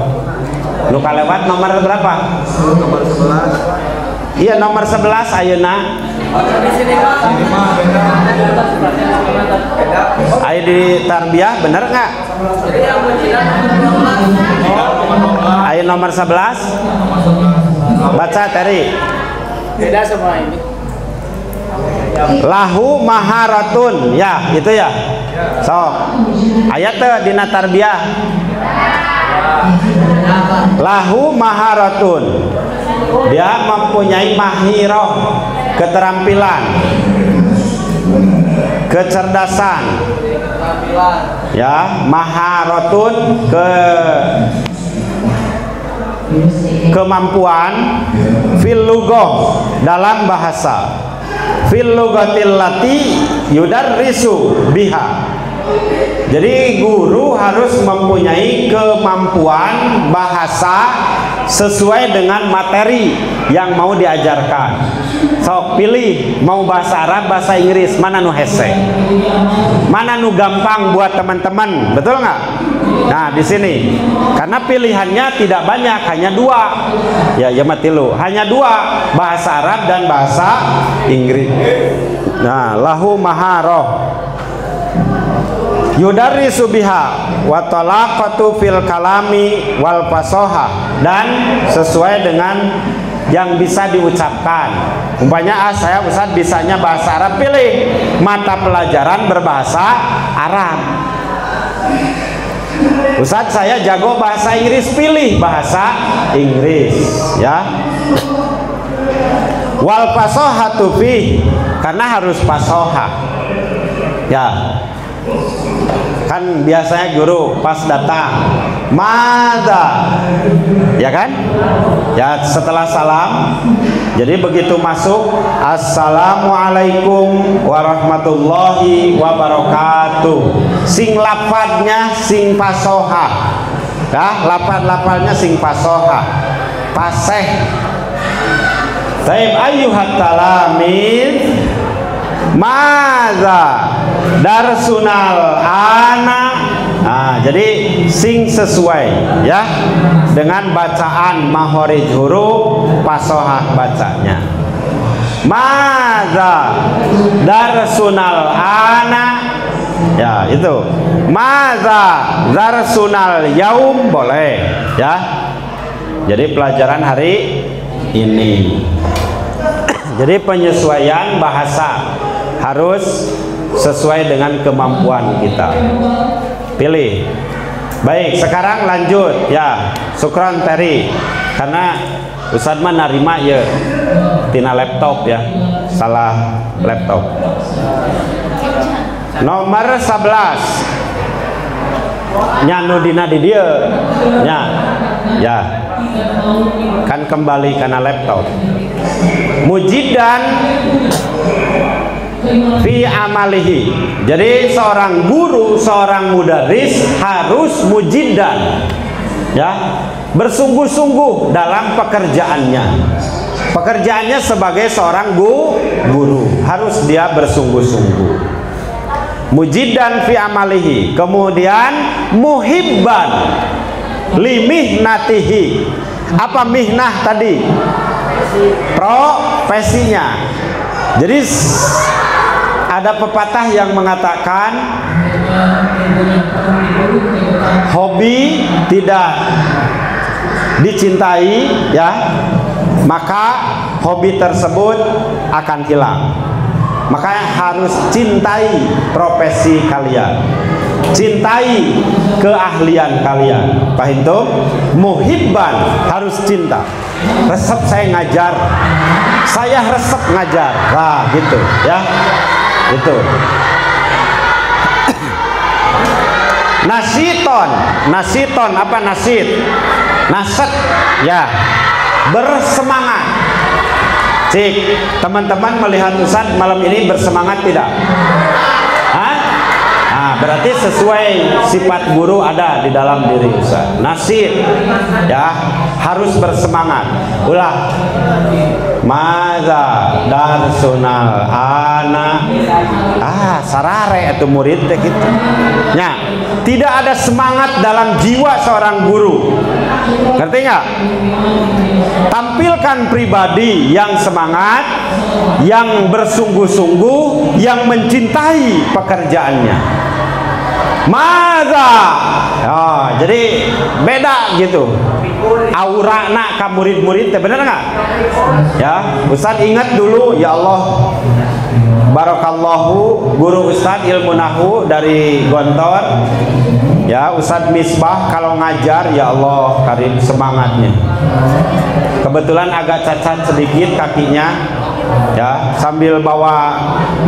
Nu kalewat nomor berapa? Nomor 11. Iya, nomor 11 ayeuna. Ayo di tarbiyah bener nggak? Ayo nomor 11 baca tadi. Beda semua ini. Lahu maharatun, ya itu ya. So ayat dina tarbiyah. Lahu maharatun, dia mempunyai mahiroh, keterampilan, kecerdasan ya. Maharatun, kemampuan, fil lughah, dalam bahasa, fil lughatil lati yudarrisu biha. Jadi guru harus mempunyai kemampuan bahasa sesuai dengan materi yang mau diajarkan. Sok pilih, mau bahasa Arab, bahasa Inggris, mana nu hese, mana nu gampang buat teman-teman, betul nggak? Nah di sini karena pilihannya tidak banyak, hanya dua ya, ya matilu, hanya dua, bahasa Arab dan bahasa Inggris. Nah, lahu maharoh yudarrisu biha wa talaqatu fil kalami wal fasoha, dan sesuai dengan yang bisa diucapkan. Umpamanya saya Ustaz bisanya bahasa Arab, pilih mata pelajaran berbahasa Arab. Ustaz saya jago bahasa Inggris, pilih bahasa Inggris ya. Wal fasohatu fi, karena harus fasoha ya. Kan biasanya guru pas datang mada ya kan ya, setelah salam, jadi begitu masuk assalamualaikum warahmatullahi wabarakatuh, sing lafadznya sing fasoha Lafal-lafalnya sing fasoha, fasih. Taib ayyuhat talamin, maza darsunal ana. Nah, jadi sing sesuai ya dengan bacaan mahorij huruf, fasohah bacanya. Maza darsunal ana, ya itu. Maza darsunal yaum boleh ya. Jadi pelajaran hari ini. Jadi penyesuaian bahasa harus sesuai dengan kemampuan kita. Pilih. Baik, sekarang lanjut ya. Syukran Teri. Karena Ustadz mah narima ya tina laptop ya. Salah laptop. Nomor 11. Nya nudina di dia. Nya. Ya. Kan kembali karena laptop. Mujidan fi amalihi. Jadi seorang guru, seorang mudaris harus mujidan ya, bersungguh-sungguh dalam pekerjaannya. Pekerjaannya sebagai seorang guru harus dia bersungguh-sungguh. Mujidan fi amalihi. Kemudian muhibban limihnatihi. Apa mihnah tadi? Profesinya. Jadi ada pepatah yang mengatakan hobi tidak dicintai ya, maka hobi tersebut akan hilang. Makanya harus cintai profesi kalian, cintai keahlian kalian. Paham tuh? Muhibban harus cinta. Resep saya ngajar, saya resep ngajar. Nah gitu ya, itu. Nasiton apa nasid? Naset ya, bersemangat. Cik, teman-teman melihat Ustadz malam ini bersemangat tidak? Hah? Nah, berarti sesuai sifat guru ada di dalam diri Ustadz. Nasid ya, harus bersemangat. Ulah. Maza darsunal ana. Sarare itu murid teh gitu. Nya, tidak ada semangat dalam jiwa seorang guru. Ngerti nggak? Tampilkan pribadi yang semangat, yang bersungguh-sungguh, yang mencintai pekerjaannya. Maza. Oh, jadi beda gitu. Aura nak ke murid-murid, bener nggak? Ya, Ustadz ingat dulu, ya Allah, barakallahu guru Ustadz ilmu nahu dari Gontor. Ya, Ustadz Misbah kalau ngajar, ya Allah karim semangatnya. Kebetulan agak cacat sedikit kakinya, ya, sambil bawa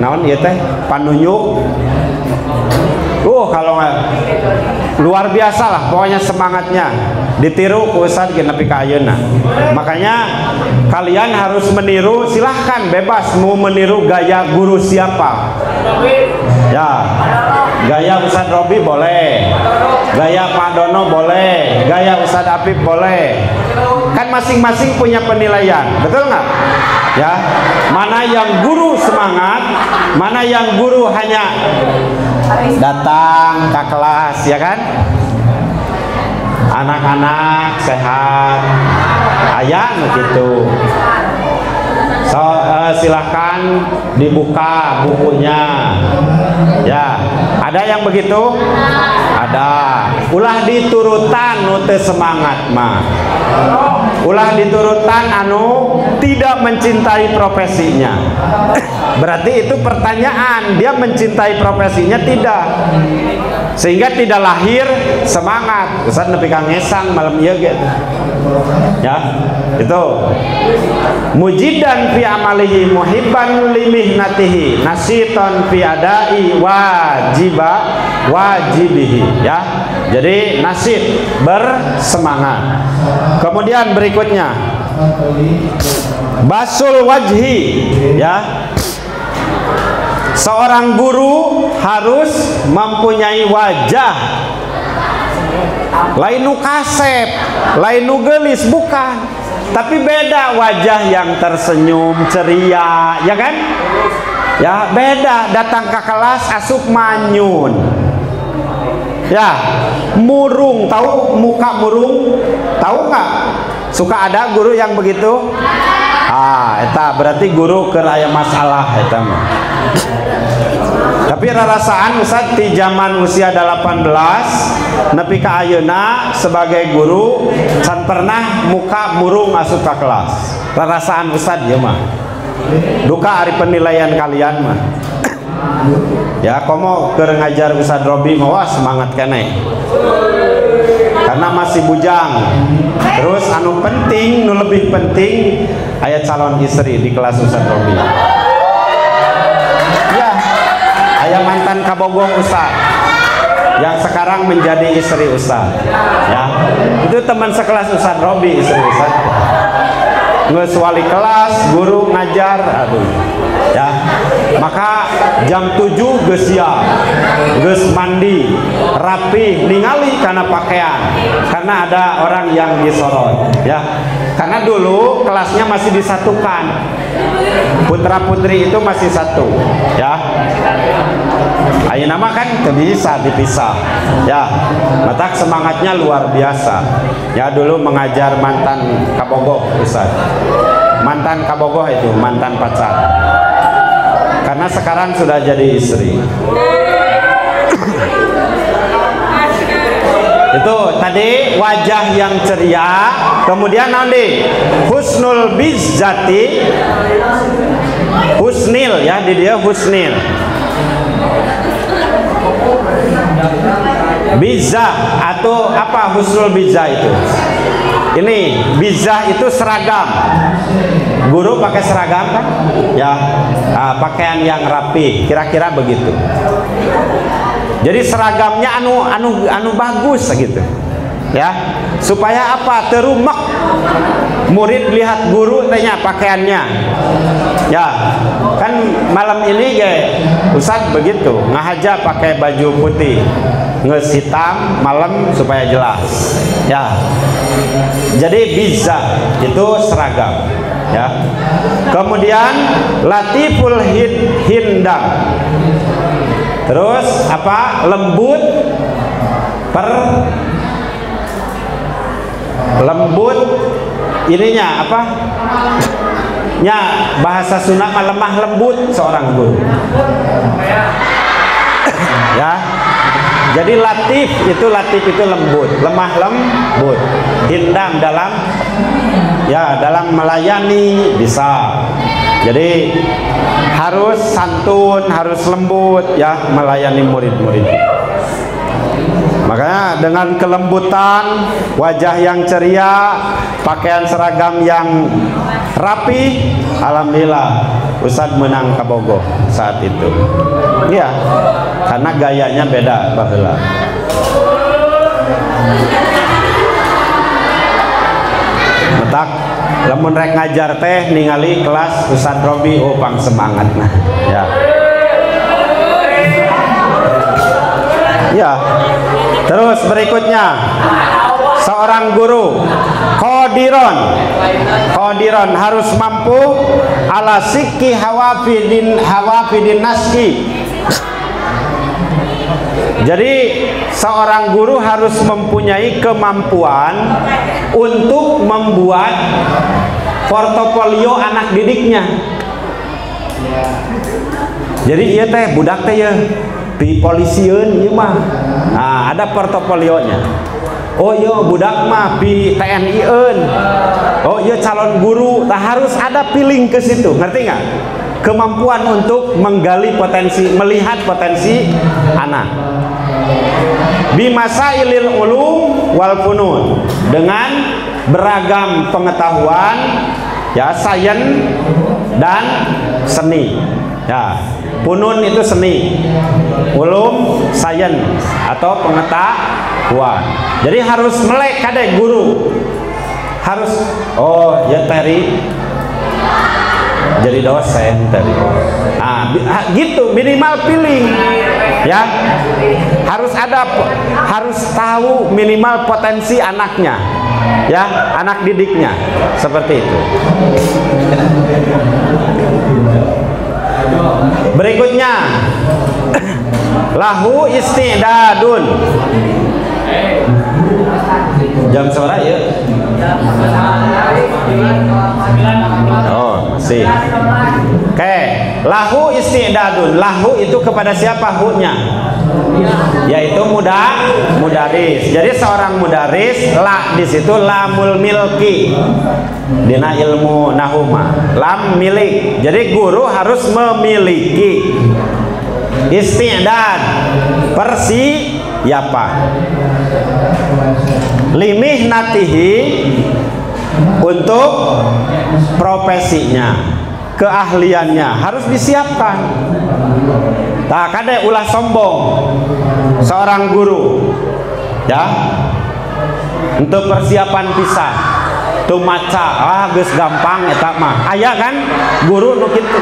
naon ya teh panunjuk. Kalau nggak luar biasa lah, pokoknya semangatnya ditiru ku Ustadz nepi ka ayeuna. Makanya kalian harus meniru, silahkan bebas mau meniru gaya guru siapa. Ya, gaya Ustadz Robi boleh, gaya Pak Dono boleh, gaya Ustadz Apip boleh. Kan masing-masing punya penilaian, betul nggak? Ya, mana yang guru semangat, mana yang guru hanya datang ke kelas, ya kan? Anak-anak sehat, ayah begitu. Silahkan dibuka bukunya. Ya, ada yang begitu? Ada. Ulah diturutan nute semangat mah. Ulah diturutan anu tidak mencintai profesinya. Berarti itu pertanyaan, dia mencintai profesinya tidak, sehingga tidak lahir semangat. Ustaz nepi ka ngesang malam ieu gitu. Ya, itu. Mujidan fi amalihi muhibban limihnatihi nasiton fi adai wajibihi, ya. Jadi nasid bersemangat. Kemudian berikutnya basul wajhi, ya. Seorang guru harus mempunyai wajah lain nu kasep, lain nu gelis, bukan. Tapi beda wajah yang tersenyum ceria, ya kan? Ya beda, datang ke kelas asup manyun. Ya, murung, tahu muka murung? Tahu nggak? Suka ada guru yang begitu? Eta berarti guru keur aya masalah eta mah. Tapi rarasaan Ustaz di zaman usia 18 nepi ka ayeuna sebagai guru can pernah muka murung asup ka kelas. Rarasaan Ustaz ieu mah. Duka ari penilaian kalian mah. Ya komo keur ngajar Ustaz Robi mah semangat keneh. Karena masih bujang. Terus anu penting, nu lebih penting aya calon istri di kelas Ustaz Robi. Ya, aya mantan kabogong Ustaz yang sekarang menjadi istri Ustaz. Ya, itu teman sekelas Ustaz Robi, istri Ustaz. Ngeus wali kelas, guru ngajar, aduh. Ya, maka jam 7 geus siap, geus mandi, rapi, ningali karena pakaian, karena ada orang yang disorot, ya. Karena dulu kelasnya masih disatukan, putra putri itu masih satu, ya. Ayeuna mah kan teu bisa dipisah, ya. Matak semangatnya luar biasa. Ya dulu mengajar mantan kabogoh Ustaz. Mantan kabogoh itu mantan pacar. Karena sekarang sudah jadi istri. Itu tadi wajah yang ceria, kemudian nanti husnul bizzati, husnil ya, di dia husnil. Bizah atau apa husnul bizah itu? Ini bizah itu seragam. Guru pakai seragam kan? Ya, pakaian yang rapi, kira-kira begitu. Jadi seragamnya anu bagus gitu. Ya, supaya apa? Terumek. Murid lihat guru tanya pakaiannya. Ya, kan malam ini Ustaz begitu, ngahaja pakai baju putih, ngeus hitam malam supaya jelas. Ya. Jadi bizah itu seragam. Ya. Kemudian latiful hindam. Terus apa? Lembut lembut ininya apa? Ya bahasa Sunda lemah lembut seorang guru. Ya. Jadi latif itu lembut, lemah lembut. Hindam dalam melayani bisa. Jadi harus santun, harus lembut ya melayani murid-murid. Makanya dengan kelembutan, wajah yang ceria, pakaian seragam yang rapi, alhamdulillah Ustadz menang kabogoh saat itu. Iya, karena gayanya beda baheula. Metak lamun rek ngajar teh ningali kelas Ustadz Robi, oh pang semangat nah. Ya. Ya. Terus berikutnya seorang guru qadiron harus mampu ala sikki hawafidin naski. Jadi seorang guru harus mempunyai kemampuan untuk membuat portofolio anak didiknya. Jadi iya teh budak teh ya di polisian ieu mah. Nah, ada portofolionya. Oh iya budak mah di TNI-eun. Oh iya calon guru, nah harus ada feeling ke situ, ngerti nggak? Kemampuan untuk menggali potensi, melihat potensi anak. Bimasailil ulum wal funun, dengan beragam pengetahuan ya, sains dan seni. Ya, funun itu seni, ulum sains atau pengetahuan. Jadi harus melek kade guru. Harus oh ya teri jadi dosen tadi. Nah, gitu minimal feeling ya, harus tahu minimal potensi anaknya ya, anak didiknya seperti itu. Berikutnya lahu istidadun. Jam suara ya. Oh, masih. Oke, lahu istidadun. Lahu itu kepada siapa hunya? Yaitu mudaris. Jadi seorang mudaris, la di situ lamul milki. Dina ilmu nahuma, lam milik. Jadi guru harus memiliki istidad, persiapan, limih natihi, untuk profesinya, keahliannya harus disiapkan. Tak kade ulah sombong seorang guru ya, untuk persiapan pisan tuh maca geus gampang eta mah aya kan guru nu kitu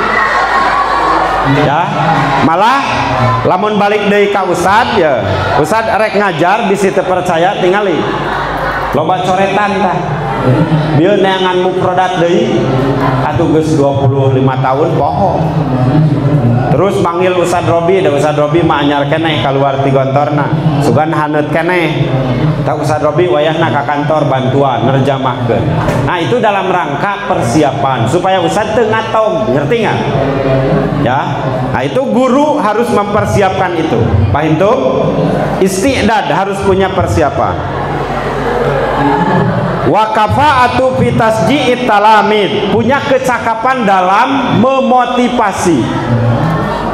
ya, malah lamun balik deui ka ustad ya, ustad rek ngajar bisi teu percaya tingali loba coretan tah bieu neangan mufradat deui atuh geus 25 tahun poho. Terus manggil Ustad Robi, da Ustad Robi mah anyar keneh keluar ti gontorna sugan haneut keneh, tak Ustad Robi wayahna ka kantor bantuan nerjamahkeun. Nah itu dalam rangka persiapan supaya Ustad teu ngatong, ngerti nggak ya? Nah itu guru harus mempersiapkan itu, paham tuh? Istidad harus punya persiapan. Wa kafa'atu fi tasji'it talamid, punya kecakapan dalam memotivasi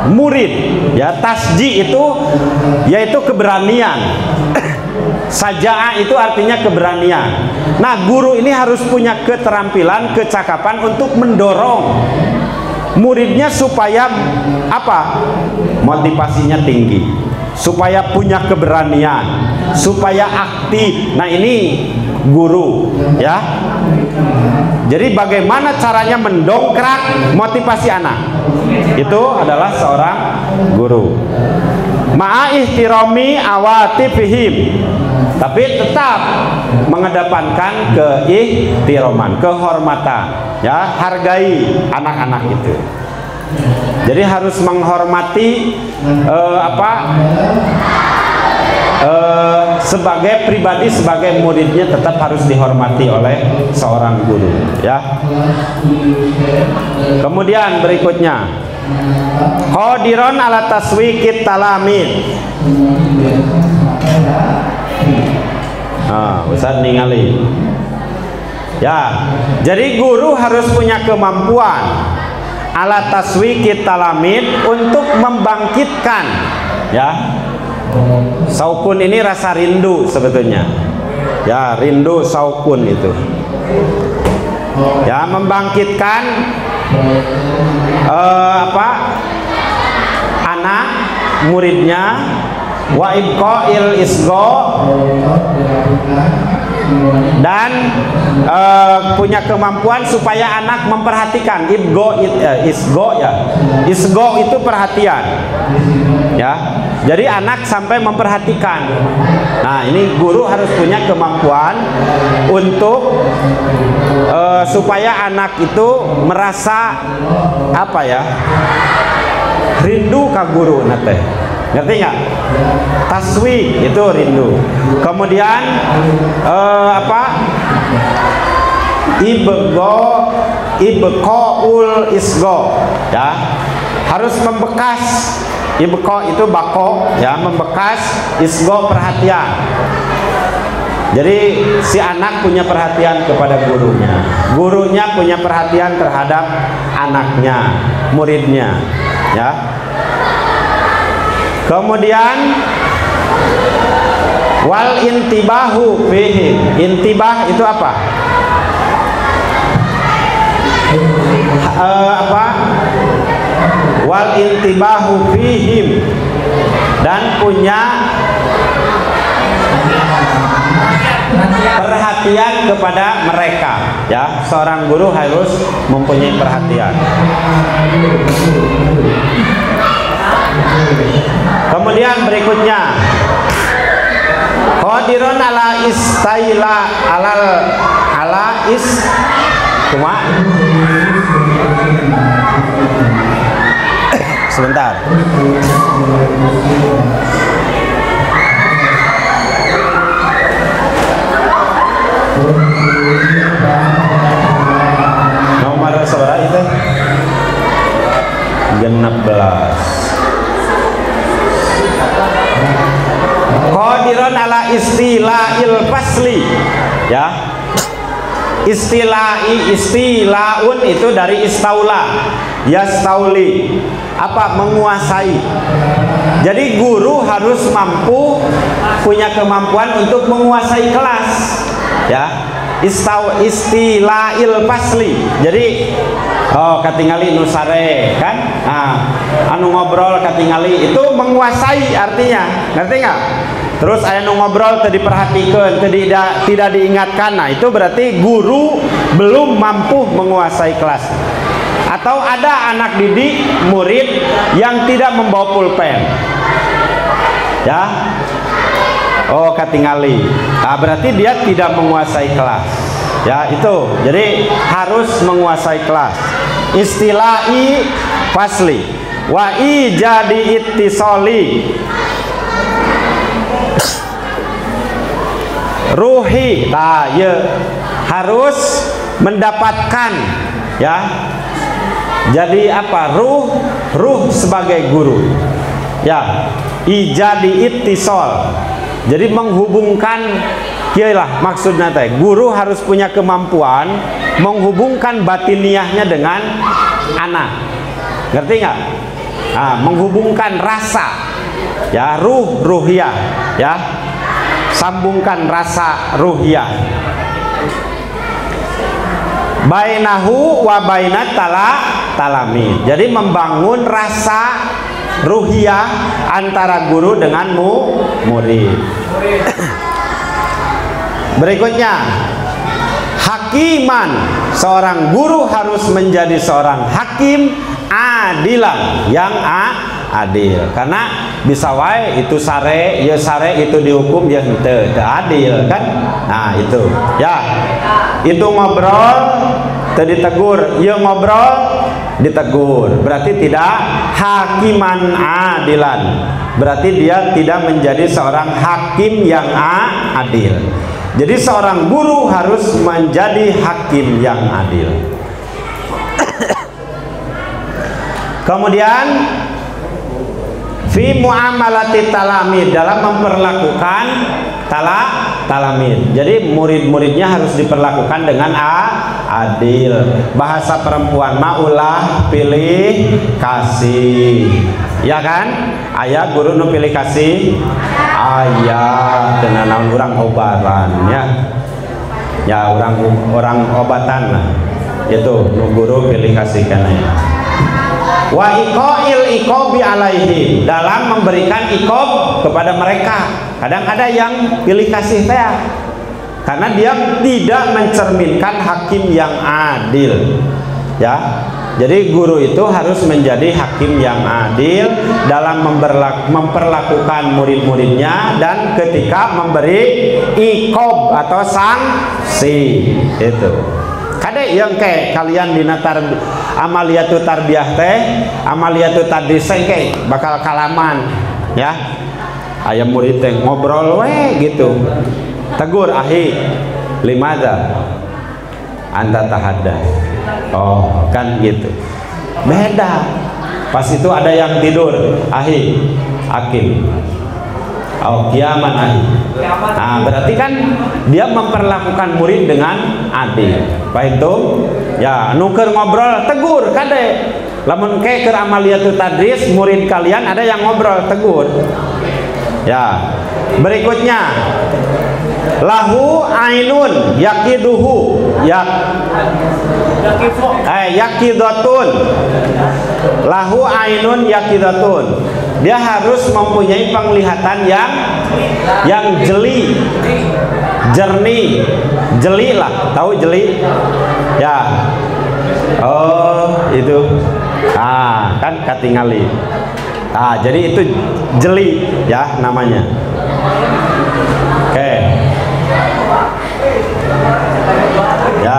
murid ya. Tasji itu yaitu keberanian. Saja'ah itu artinya keberanian. Nah guru ini harus punya keterampilan, kecakapan untuk mendorong muridnya supaya apa? Motivasinya tinggi, supaya punya keberanian, supaya aktif. Nah ini guru ya. Jadi bagaimana caranya mendongkrak motivasi anak? Itu adalah seorang guru. Ma'a ihtirami awatifihim, tapi tetap mengedepankan keihtiraman, kehormatan ya, hargai anak-anak itu. Jadi harus menghormati sebagai pribadi, sebagai muridnya tetap harus dihormati oleh seorang guru ya. Kemudian berikutnya qadiron ala taswiqit talamid. Ustaz ningali ya, jadi guru harus punya kemampuan ala taswiqit talamid untuk membangkitkan ya. Saukun ini rasa rindu sebetulnya ya, rindu saukun itu ya, membangkitkan anak muridnya. Wa ibqa'il isgo, dan punya kemampuan supaya anak memperhatikan. Isgo ya, isgo itu perhatian ya, jadi anak sampai memperhatikan. Nah ini guru harus punya kemampuan untuk supaya anak itu merasa apa ya, rindu ka guru nate, ngerti nggak? Taswi itu rindu. Kemudian ibqaul isgo ya, harus membekas. Ibqa itu bako ya, membekas. Isgo perhatian. Jadi si anak punya perhatian kepada gurunya, gurunya punya perhatian terhadap anaknya, muridnya ya. Kemudian wal intibahu fihi. Intibah itu apa? Wal intibahu fihim, dan punya perhatian kepada mereka, ya. Seorang guru harus mempunyai perhatian. Kemudian berikutnya, qadirun ala istaila ala is cuma sebentar. Nomor seberapa itu? 16. Qadiron ala istilahil fasli, ya. Istilaun itu dari istaula, yastauli, apa, menguasai. Jadi guru harus mampu, punya kemampuan untuk menguasai kelas, ya. Istilahil fasli. Jadi katingali nusare kan, anu ngobrol katingali itu menguasai artinya, ngerti nggak? Terus aya nu ngobrol tadi diperhatikan, tidak diingatkan, nah itu berarti guru belum mampu menguasai kelas. Atau ada anak didik murid yang tidak membawa pulpen, ya. Katingali, berarti dia tidak menguasai kelas, ya. Itu jadi harus menguasai kelas. Istilahi fasli wa ijadi ittisoli ruhi, ya, harus mendapatkan, ya. Jadi apa, ruh sebagai guru, ya. Ijadi ittisol, jadi menghubungkan, iyalah maksudnya teh, guru harus punya kemampuan menghubungkan batiniahnya dengan anak, ngerti nggak? Menghubungkan rasa, ya, ruhiyah, ya, sambungkan rasa ruhiyah. Bainahu wa bainat talami, jadi membangun rasa ruhiyah antara guru dengan murid. Berikutnya, hakiman, seorang guru harus menjadi seorang hakim adilan, yang adil. Karena bisa wae itu sare, ya sare, itu dihukum, ya henteu, adil kan. Nah itu, ya, itu ngobrol tadi ditegur, ya ngobrol ditegur, berarti tidak hakiman adilan, berarti dia tidak menjadi seorang hakim yang adil. Jadi seorang guru harus menjadi hakim yang adil. Kemudian fi muamalati talamid, dalam memperlakukan talamid. Jadi murid-muridnya harus diperlakukan dengan adil. Bahasa perempuan maulah pilih kasih, ya kan? Ayah guru nu pilih kasih, ayah dengan orang obatan, ya orang obatan lah. Itu nu guru pilih kasih kan ya. Wa iqail iqabi alaihi, dalam memberikan iqab kepada mereka. Kadang ada yang pilih kasih teh karena dia tidak mencerminkan hakim yang adil, ya. Jadi guru itu harus menjadi hakim yang adil dalam memperlakukan murid-muridnya dan ketika memberi iqab atau sanksi. Itu kade yang kayak kalian di amaliyatu tarbiyah teh, amaliyatu tadris kayak bakal kalaman, ya. Aya murid teh ngobrol we gitu, tegur ahi limada anta tahaddas, kan gitu. Beda pas itu ada yang tidur, ahi akil, kiaman ahi. Nah berarti kan dia memperlakukan murid dengan adil. Baik tuh, ya nuker ngobrol tegur kade. Lamun ke amaliyatu tadris, murid kalian ada yang ngobrol tegur. Ya, berikutnya lahu ainun yakiduhu yakidatun, lahu ainun yakidatun, dia harus mempunyai penglihatan yang jeli, jernih, jeli lah, tahu jeli? Ya. Oh, itu. Ah, kan katingali. Ah, jadi itu jeli ya namanya. Oke. Ya.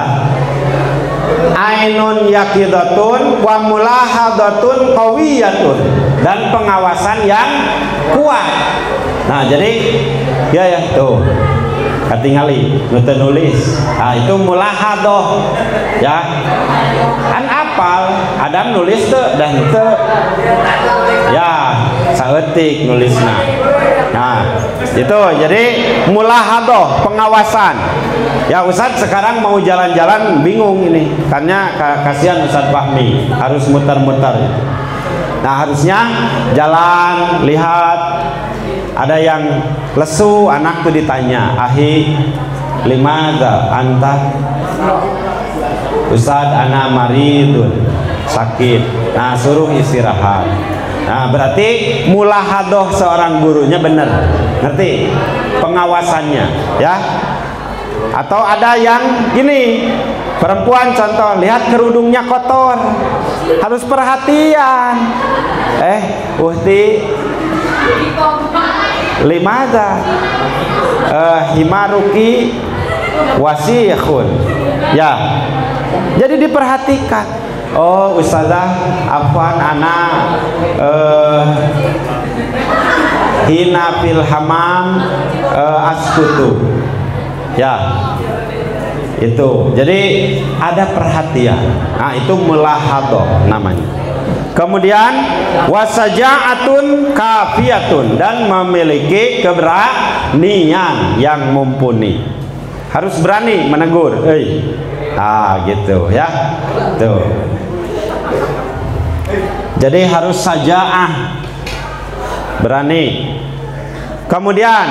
Ainun yaqidatun wa mulahadatun qawiyatun, dan pengawasan yang kuat. Nah, jadi ya tuh katingali nulis. Nah, itu mulahadoh ya. Kan apal Adam nulis tuh dan tuh ya saeutik nulisna. Nah, itu jadi mulahadoh, pengawasan. Ya Ustadz sekarang mau jalan-jalan bingung ini, karena kasihan Ustadz Fahmi harus muter-muter. Nah, harusnya jalan, lihat. Ada yang lesu, anak tuh ditanya, ahi limadza anta? Ustadz ana maridun, sakit. Nah, suruh istirahat. Nah, berarti mulahadoh seorang gurunya benar, ngerti pengawasannya ya. Atau ada yang gini, perempuan contoh, lihat kerudungnya kotor, harus perhatian. Uhti limadza himaruki wasikhun ya, jadi diperhatikan. Oh ustazah, afwan anak hina fil hamam askutu ya, itu jadi ada perhatian. Nah, itu mulahadoh namanya. Kemudian wasaja'atun kafiyatun, dan memiliki keberanian yang mumpuni. Harus berani menegur, gitu ya. Tuh. Jadi harus saja'ah, berani. Kemudian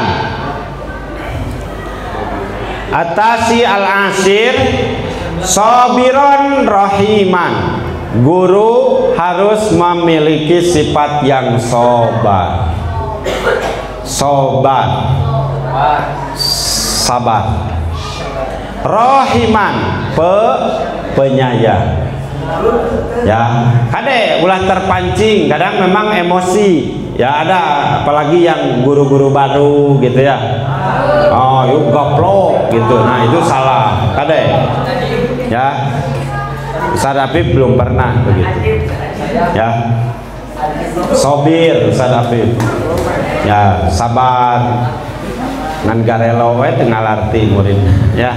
atasi al-asir sabiron rahiman. Guru harus memiliki sifat yang sabar, sabar, rahiman, penyayang. Ya, kade ulah terpancing, kadang memang emosi. Ya ada, apalagi yang guru-guru baru gitu ya. Oh, yuk goblok gitu. Nah, itu salah, kade. Ya. Ustaz Afif belum pernah begitu ya. Sobir Ustaz Afif ya, sabar ngan garelo we teu ngalarti murid ya.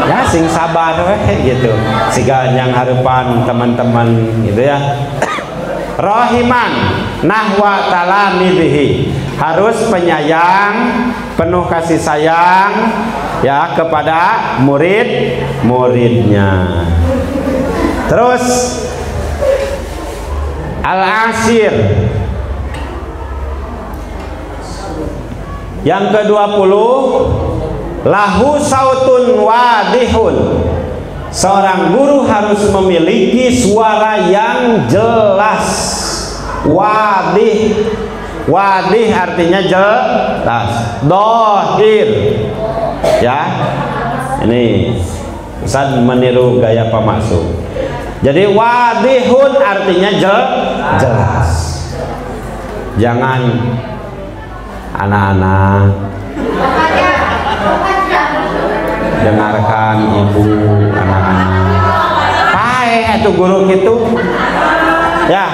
Ya sing sabar we gitu, siga yang harapan teman-teman gitu ya. Rahiman nahwa talamidhi, harus penyayang, penuh kasih sayang ya kepada murid-muridnya. Terus al-asir yang ke-20, lahu sautun wadihun. Seorang guru harus memiliki suara yang jelas. Wadih, wadih artinya jelas. Dohir ya, ini Ustaz meniru gaya Pak Maksum. Jadi wadihun artinya jelas. Jangan anak-anak, dengarkan ibu, anak-anak. Pae itu guru gitu. Ya.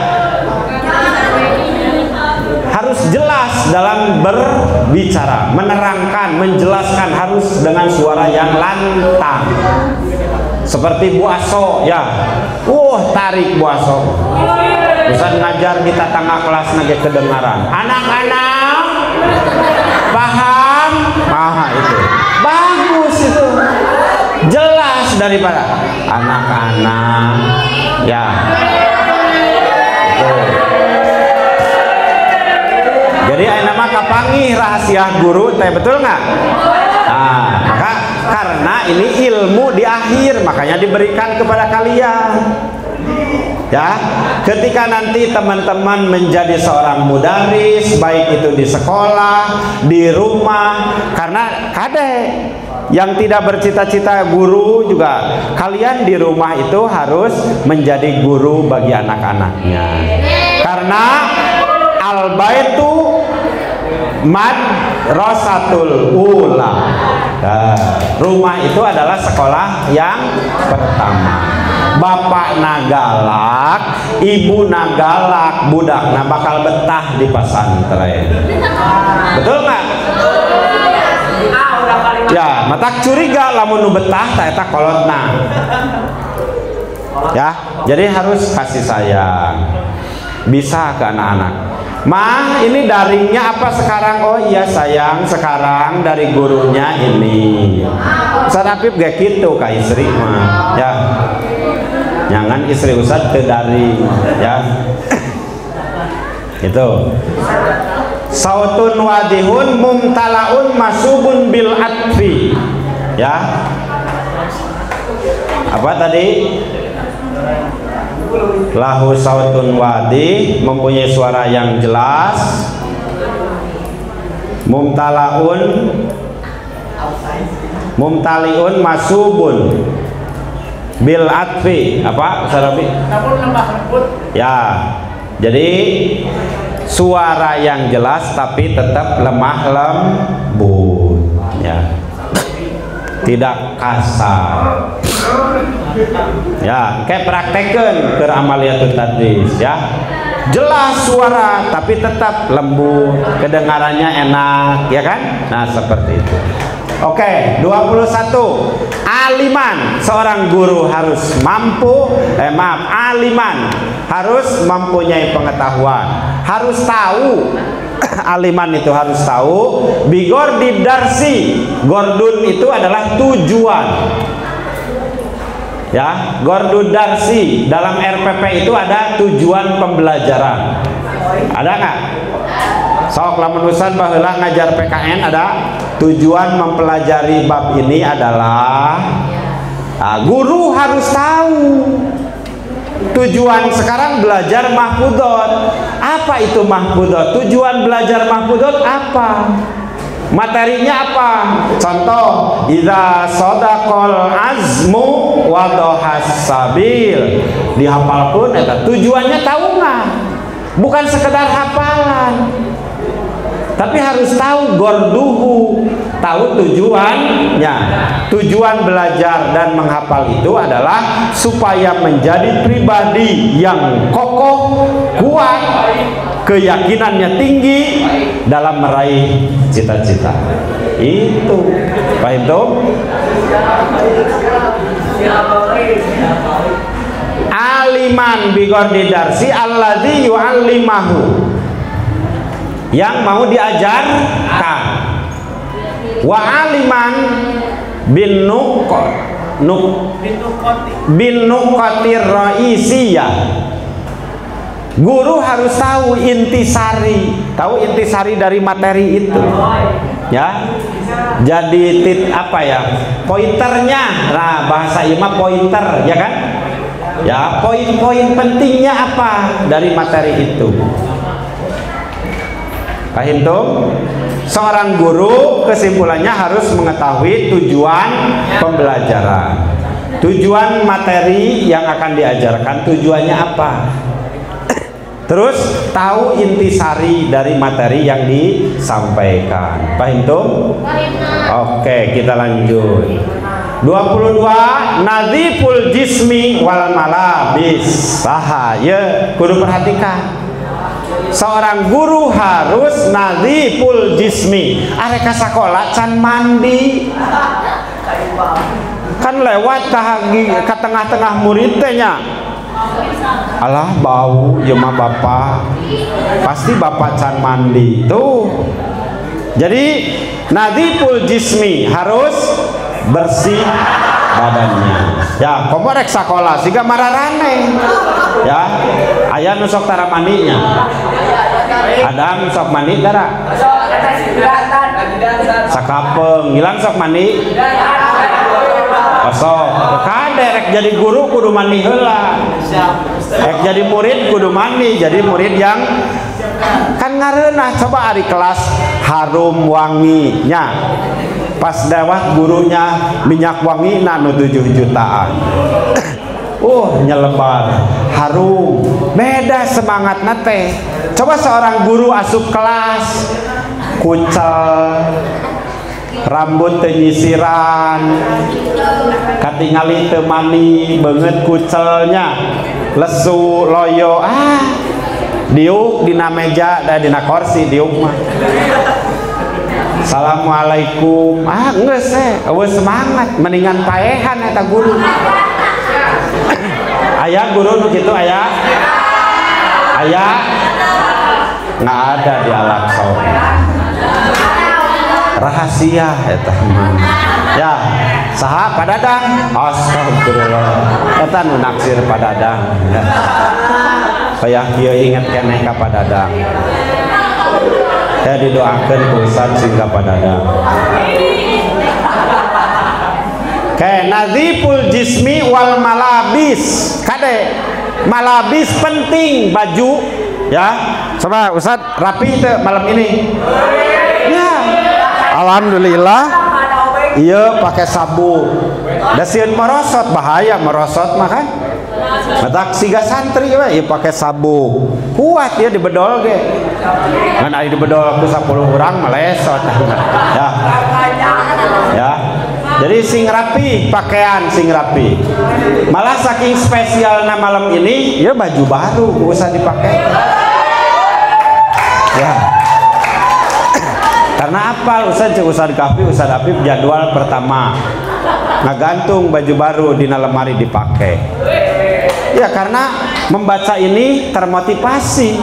Harus jelas dalam berbicara, menerangkan, menjelaskan, harus dengan suara yang lantang. Seperti Bu Aso ya. Tarik Bu Aso. Ustaz ngajar kita tengah kelas nage kedengaran. Anak-anak paham? Itu. Bagus itu. Jelas daripada anak-anak ya. Jadi nama kapangi rahasia guru teh, betul nggak? Nah, maka karena ini ilmu di akhir, makanya diberikan kepada kalian. Ya, ketika nanti teman-teman menjadi seorang mudaris, baik itu di sekolah, di rumah, karena kade yang tidak bercita-cita guru juga, kalian di rumah itu harus menjadi guru bagi anak-anaknya. Karena al-baitu madrasatul ula. Rumah itu adalah sekolah yang pertama. Bapak nagalak, ibu nagalak, budak nah bakal betah di pesantren. Betul nggak? Ya, matak curiga lamun nu betah ta eta kolotna. Ya, jadi harus kasih sayang. Bisa ke anak-anak. Mah, ini daringnya apa sekarang? Oh iya sayang, sekarang dari gurunya ini. Ustaz Apip gak gitu ka istri mah. Ya. Jangan istri Ustaz teu daring, ya. Itu. Sautun wadihun mumtalaun masubun bil atfi. Ya. Apa tadi? Lahu sautun wadi, mempunyai suara yang jelas. Mumtaliun masubun bil atfi. Apa Sarabi? Ya, jadi suara yang jelas tapi tetap lemah lembut, ya, tidak kasar. Ya, kayak praktekan ke amaliyatut tadris, ya. Jelas suara tapi tetap lembut, kedengarannya enak, ya kan? Nah, seperti itu. Oke, 21. Aliman, seorang guru harus mampu, aliman harus mempunyai pengetahuan, harus tahu. Aliman itu harus tahu. Bigor di darsi, gordun itu adalah tujuan. Ya, gordu darsi dalam RPP itu ada tujuan pembelajaran. Ada nggak? Sok lamun usan baheula ngajar PKN ada tujuan mempelajari bab ini adalah guru harus tahu tujuan. Sekarang belajar mahfudot. Apa itu mahfudot? Tujuan belajar mahfudot apa? Materinya apa? Contoh, idza sadaqal azmu wa dohas sabil. Dihafalkeun eta tujuannya tahu nggak? Bukan sekedar hafalan. Tapi harus tahu gorduhu, tahu tujuannya. Tujuan belajar dan menghafal itu adalah supaya menjadi pribadi yang kokoh, kuat, keyakinannya tinggi dalam meraih cita-cita. Itu, paham tuh? Aliman bigordi darsi alladzi yu'allimahu, yang mau diajarkan. Wa aliman bin nuqatir raisiyah, guru harus tahu intisari. Tahu intisari dari materi itu, ya. Jadi apa ya, pointernya. Nah, bahasa imam pointer, ya kan? Ya, poin-poin pentingnya apa dari materi itu. Paham tuh? Seorang guru kesimpulannya harus mengetahui tujuan pembelajaran, tujuan materi yang akan diajarkan, tujuannya apa. Terus tahu intisari dari materi yang disampaikan. Paham tuh? Oke, kita lanjut. 22. Nadhiful jismi wal malabis. Sahaya, kudu perhatikan. Seorang guru harus nadhiful jismi. Areka sakola can mandi. Kan lewat ke tengah-tengah murid tehnya. Alah bau jema bapak. Pasti bapak can mandi tuh. Jadi nadhiful jismi harus bersih badannya. Ya, komo rek sakola siga mararane. Ya, aya nu sok tara mandinya. Ada nu sok mandi tara. Sakapeung, hilang sok mandi. Kosong. Kade rek jadi guru kudu mandi heula. jadi murid kudu mandi, jadi murid yang kan ngareunah. Coba ari kelas harum wangi nya, pas dewat gurunya minyak wangi nu 7 jutaan. Nyelebar harum, beda semangat nate. Coba seorang guru asup kelas kucel, rambut tenyisiran, katingali temani banget kucelnya, lesu loyo, diuk dina meja dan dina kursi diuk mah. Assalamualaikum, geus eueuh semangat, mendingan paehan eta guru. Aya guru nu kitu aya? Aya? Nggak ada di Al-Aqsa. Rahasia eta mah. Ya, saha Padadang? Astagfirullah. Eta nu naksir Padadang. Ya. Kaya kieu inget keneh ka Padadang. Saya didoakeun ku Ustaz singga Padadang. Kayak naziful jismi wal malabis. Kade malabis penting, baju ya. Coba Ustaz rapi teh malam ini. Ya. Alhamdulillah. Iya pakai sabuk. Da sieun merosot, bahaya merosot mah kan. Matak siga santri we ieu pakai sabuk. Kuat ya dibedol ge. Ngan ari dibedol ku 10 urang melesot. Ya. Ya. Jadi sing rapi, pakaian sing rapi. Malah saking spesialnya malam ini, ya baju baru gak usah dipakai. Ya. Karena apa? Ustaz Kafi, Ustaz Afif jadwal pertama ngagantung baju baru di lemari dipakai. Ya karena membaca ini termotivasi,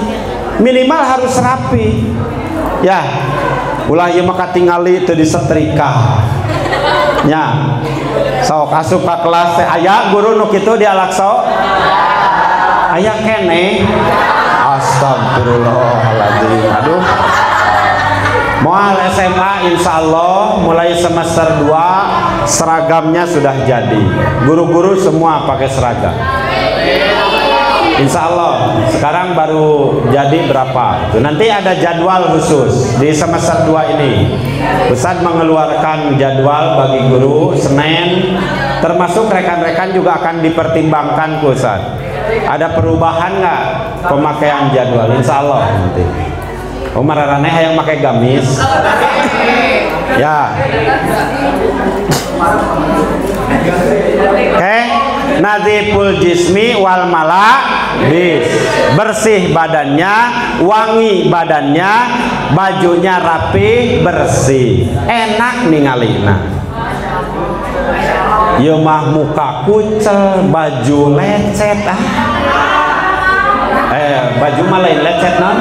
minimal harus rapi. Ya, ulah ieu mah katingali teu disetrika. Ya, sok asup ka kelas teh aya guru nu kitu di Al-Aqsa? Aya keneh. Astagfirullahaladzim. Aduh. Moal SMA insyaallah mulai semester 2 seragamnya sudah jadi. Guru-guru semua pakai seragam. Insya Allah sekarang baru jadi berapa tuh. Nanti ada jadwal khusus di semester 2 ini. Ustadz mengeluarkan jadwal bagi guru Senin, termasuk rekan-rekan juga akan dipertimbangkan Ustadz. Ada perubahan nggak pemakaian jadwal? Insya Allah nanti. Umar Raneh yang pakai gamis ya. Oke, nadiful jismi wal malabis, bersih badannya, wangi badannya, bajunya rapi bersih, enak ningalina. Ieu mah muka kucel, baju lecet baju mah lain lecet non,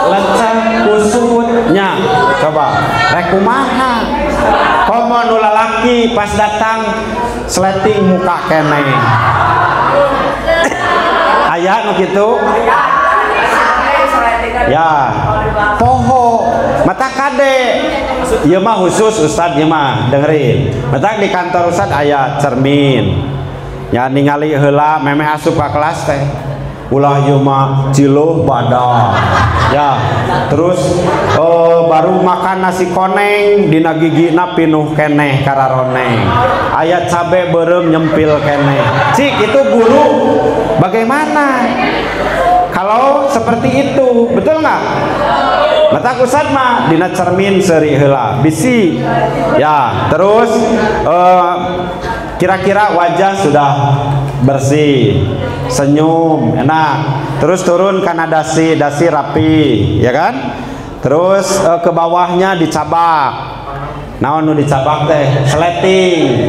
lecet kusutnya. Coba rek kumaha komo nu lalaki pas datang sleting muka keneh aya nu kitu ya. Poho mata kade ieu mah khusus Ustad, ieu mah dengerin. Mata di kantor Ustad aya cermin ya, ningali heula memeh asup ka kelas teh ulah ieu mah ciluh badan ya. Terus baru makan nasi koneng dina gigina pinuh keneh kararoneng, aya cabe beureum nyempil keneh. Cik itu guru bagaimana kalau seperti itu, betul nggak? Mata Ustad mah dina cermin seuri heula bisi ya. Terus kira-kira wajah sudah bersih, senyum enak. Terus turun karena dasi rapi ya kan. Terus ke bawahnya dicabak. Naon nu dicabak teh? Sleting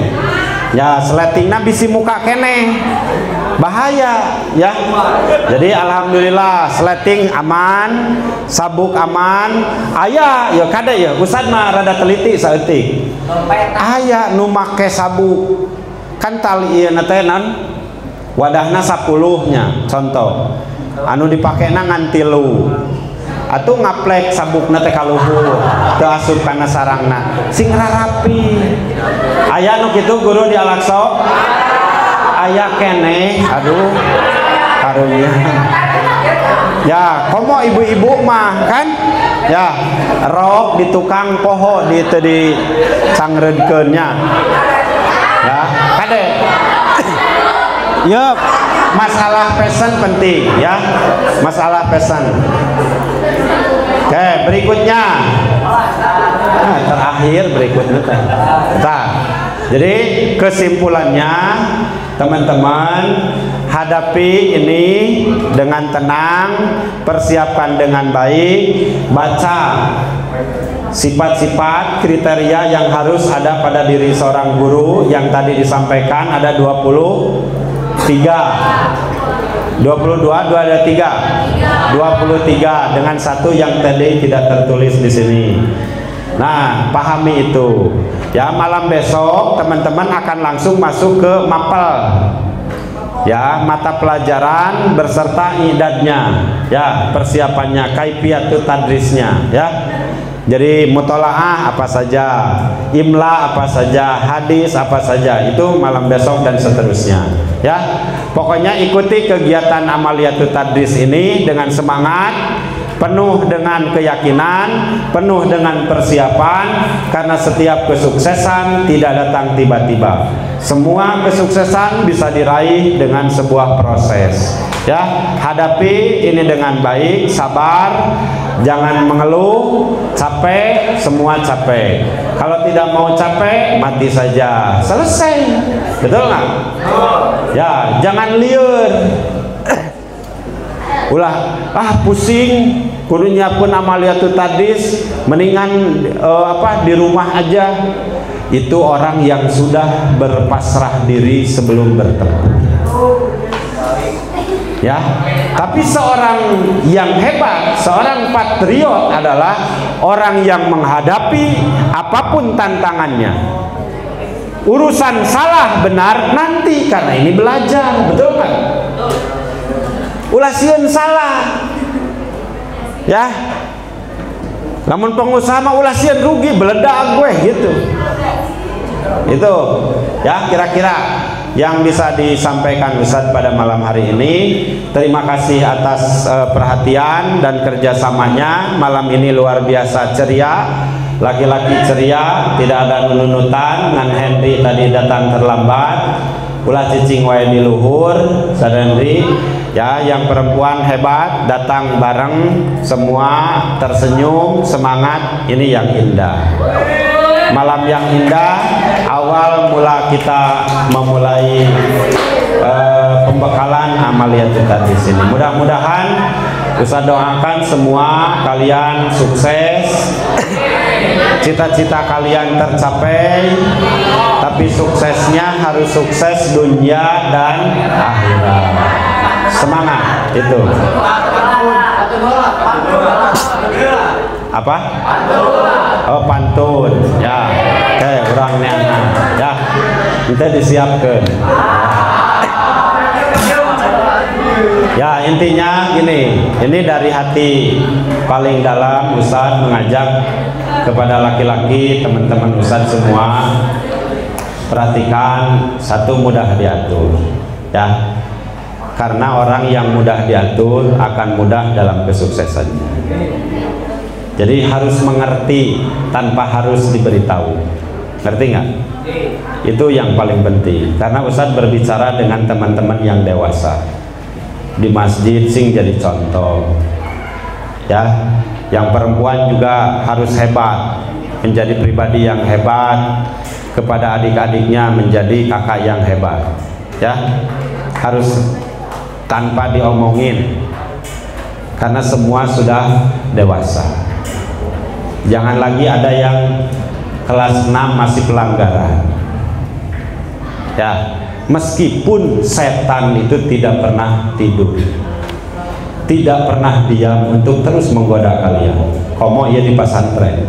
ya. Sletingna bisi muka keneh, bahaya ya. Jadi alhamdulillah sleting aman, sabuk aman. Aya ya kade ya Ustad mah rada teliti saeutik. Aya nu make sabuk kan tali ieu na teh naon wadahna 10-nya contoh anu dipakena ngan 3 atuh ngaplek sabukna teh ka luhur teu asup kana sarangna sing rapi. Aya nu kitu guru di Al-Aqsa? aya kene, aduh karunya. Ya, komo ibu-ibu mah kan? Ya, rok di tukang poho di tadi sangreudkeunnya. Ya, kade. Yup, masalah pesan penting ya. Masalah pesan. Oke, berikutnya. Nah, terakhir berikutnya teh. Nah, jadi kesimpulannya teman-teman, hadapi ini dengan tenang, persiapkan dengan baik, baca sifat-sifat kriteria yang harus ada pada diri seorang guru yang tadi disampaikan ada 23, 22, 2 ada 3, 23 dengan satu yang tadi tidak tertulis di sini. Nah, pahami itu. Ya, malam besok teman-teman akan langsung masuk ke mapel. Ya, mata pelajaran berserta idadnya. Ya, persiapannya, kaifiyatut tadrisnya. Ya. Jadi mutolaah apa saja, imla apa saja, hadis apa saja, itu malam besok dan seterusnya. Ya, pokoknya ikuti kegiatan amaliyatut tadris ini dengan semangat, penuh dengan keyakinan, penuh dengan persiapan, karena setiap kesuksesan tidak datang tiba-tiba. Semua kesuksesan bisa diraih dengan sebuah proses. Ya, hadapi ini dengan baik, sabar, jangan mengeluh, capek, semua capek. Kalau tidak mau capek, mati saja, selesai. Betul nggak? Ya, jangan liur. Ulah, pusing, kudu nyiapkeun amaliyatut tadris, mendingan di rumah aja. Itu orang yang sudah berpasrah diri sebelum bertemu. Ya, tapi seorang yang hebat, seorang patriot adalah orang yang menghadapi apapun tantangannya. Urusan salah benar nanti, karena ini belajar, betul kan? Ulah sieun salah. Ya. Namun pengusaha mah ulah sieun rugi, beledak gue gitu. Itu ya kira-kira yang bisa disampaikan Ustadz pada malam hari ini. Terima kasih atas perhatian dan kerjasamanya. Malam ini luar biasa ceria, laki-laki ceria, tidak ada nunutan. Ngan Henry tadi datang terlambat, ulah cicing wae di luhur, sadendri. Ya, yang perempuan hebat datang bareng, semua tersenyum, semangat. Ini yang indah. Malam yang indah, awal mula kita memulai pembekalan amaliyatut tadris ini. Mudah-mudahan Ustaz doakan semua kalian sukses, cita-cita kalian tercapai, tapi suksesnya harus sukses dunia dan akhirat. Semangat itu. Apa? Oh, pantun. Ya. Oke, urang neana. Ya. Kita disiapkan. Ya, intinya gini. Ini dari hati paling dalam Ustadz mengajak kepada laki-laki, teman-teman Ustadz semua, perhatikan, satu, mudah diatur. Ya. Karena orang yang mudah diatur akan mudah dalam kesuksesannya. Jadi harus mengerti tanpa harus diberitahu. Ngerti nggak? Itu yang paling penting. Karena Ustadz berbicara dengan teman-teman yang dewasa di masjid, sing jadi contoh. Ya, yang perempuan juga harus hebat, menjadi pribadi yang hebat, kepada adik-adiknya menjadi kakak yang hebat. Ya, harus tanpa diomongin, karena semua sudah dewasa. Jangan lagi ada yang kelas 6 masih pelanggaran. Ya, meskipun setan itu tidak pernah tidur, tidak pernah diam untuk terus menggoda kalian. Komo ya di pesantren.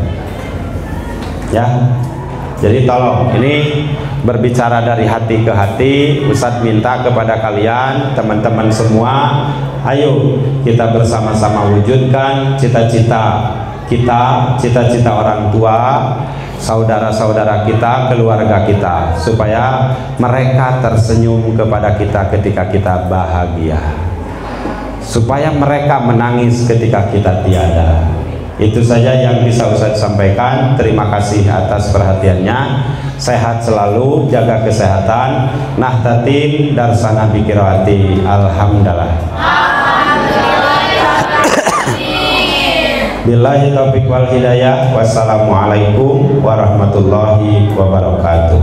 Ya. Jadi tolong, ini berbicara dari hati ke hati. Ustadz minta kepada kalian, teman-teman semua, ayo kita bersama-sama wujudkan cita-cita kita, cita-cita orang tua, saudara-saudara kita, keluarga kita, supaya mereka tersenyum kepada kita ketika kita bahagia, supaya mereka menangis ketika kita tiada. Itu saja yang bisa Ustaz sampaikan. Terima kasih atas perhatiannya. Sehat selalu, jaga kesehatan. Nahdlatin darsana biqiraati. Alhamdulillah. Billahi taufiq wal hidayah. Wassalamualaikum warahmatullahi wabarakatuh.